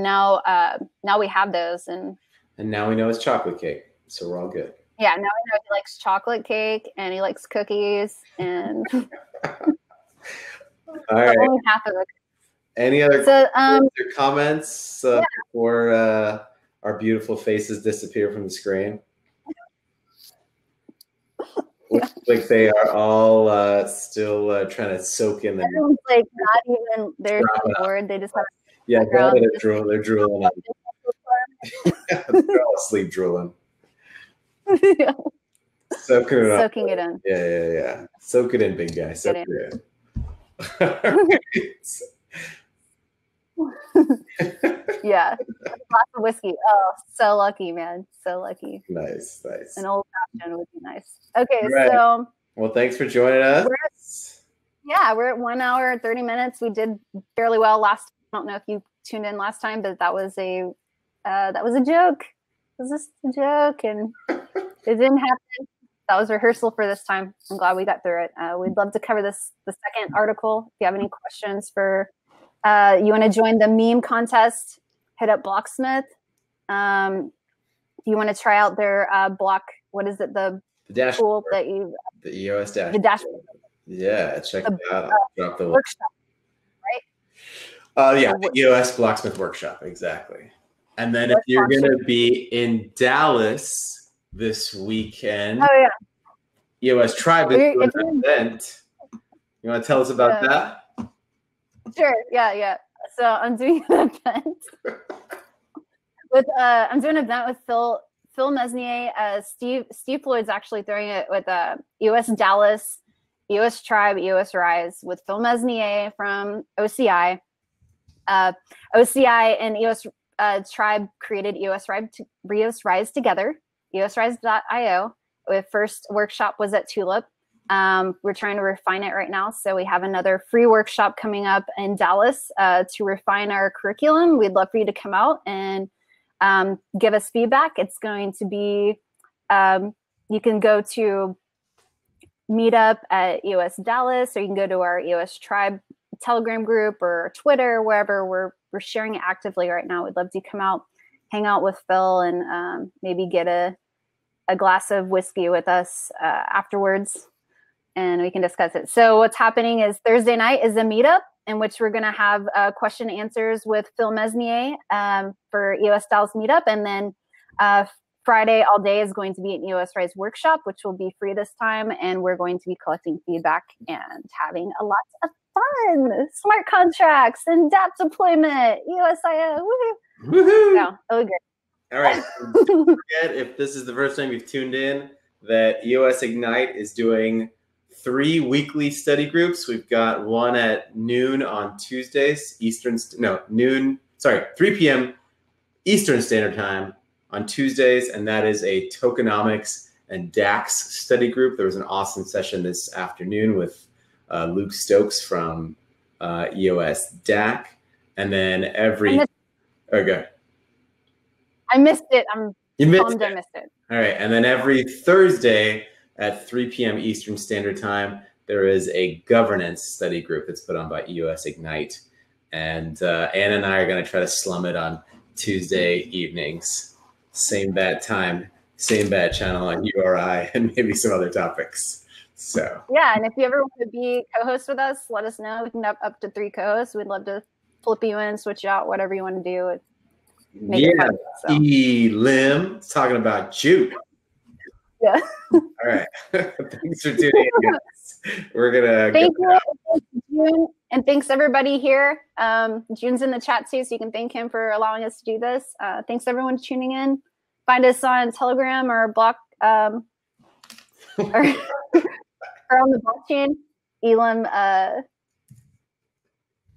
now we have those. And now we know it's chocolate cake. So we're all good. Yeah, now we know he likes chocolate cake and he likes cookies and all right. Only half of it. Any other comments before our beautiful faces disappear from the screen? Looks like they are all still trying to soak in the. Everyone's like not even. They're so bored. They just have. They're drooling. They're all asleep drooling. Yeah. Soaking it in. Yeah. Soak it in, big guy. Soak it in. Yeah, lots of whiskey. Oh, so lucky, man. So lucky. Nice. An old fashioned would be nice. Okay, right. So. Well, thanks for joining us. We're at 1 hour and 30 minutes. We did fairly well last. I don't know if you tuned in last time, but that was a joke. It was just a joke, and it didn't happen. That was rehearsal for this time. I'm glad we got through it. We'd love to cover the second article. If you have any questions for, you want to join the meme contest, hit up Blocksmith. If you want to try out their what is it? The dashboard that you. The EOS dashboard. The dashboard. Yeah, check it out. Drop the workshop, right? The EOS Blocksmith workshop, exactly. And then if you're going to be in Dallas this weekend, EOS Tribe is doing an event. You want to tell us about that? Sure. Yeah. So I'm doing an event with Phil Mesnier. Steve Floyd's actually throwing it with EOS Dallas, EOS Tribe, EOS Rise with Phil Mesnier from OCI. OCI and EOS Tribe created EOS Rise together, eosrise.io. The first workshop was at Tulip. We're trying to refine it right now. So we have another free workshop coming up in Dallas to refine our curriculum. We'd love for you to come out and give us feedback. It's going to be, you can go to Meetup at EOS Dallas, or you can go to our EOS Tribe Telegram group or Twitter, wherever we're sharing it actively right now. We'd love to come out, hang out with Phil, and maybe get a glass of whiskey with us afterwards, and we can discuss it. So what's happening is Thursday night is a meetup in which we're going to have question and answers with Phil Mesnier for EOS Dallas meetup, and then Friday all day is going to be an EOS Rise workshop, which will be free this time, and we're going to be collecting feedback and having a lot of fun. Smart contracts and DApp deployment, EOSIO, woohoo! Woohoo! Yeah, it'll be great. All right. Don't forget, if this is the first time you've tuned in, that EOS Ignite is doing 3 weekly study groups. We've got one at noon on Tuesdays, 3 p.m. Eastern Standard Time on Tuesdays, and that is a tokenomics and DAX study group. There was an awesome session this afternoon with Luke Stokes from EOS DAC, and then I missed it. I missed it. All right, and then every Thursday at 3 p.m. Eastern Standard Time, there is a governance study group that's put on by EOS Ignite, and Anna and I are going to try to slum it on Tuesday evenings. Same bad time, same bad channel on URI, and maybe some other topics. So yeah, and if you ever want to be co-host with us, let us know. We can have up to 3 co-hosts. We'd love to flip you in, switch you out, whatever you want to do. Lim talking about you. Yeah. All right. Thanks for tuning in. We're gonna thank you, June, and thanks everybody here. June's in the chat too, so you can thank him for allowing us to do this. Thanks everyone for tuning in. Find us on Telegram or Block or on the blockchain. Elam,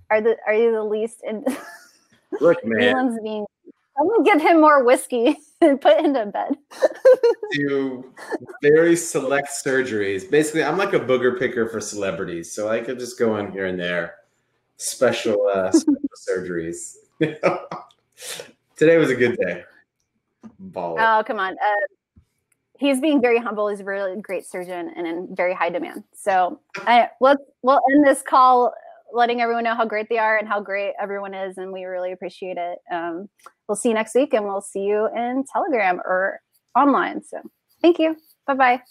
are you the least in look, man. Elam's being I'm gonna give him more whiskey and put him to bed. Do very select surgeries. Basically, I'm like a booger picker for celebrities, so I could just go in here and there. Special surgeries. Today was a good day. ball it. Oh, come on. He's being very humble. He's a really great surgeon and in very high demand. So we'll end this call letting everyone know how great they are and how great everyone is. And we really appreciate it. We'll see you next week, and we'll see you in Telegram or online. So thank you. Bye-bye.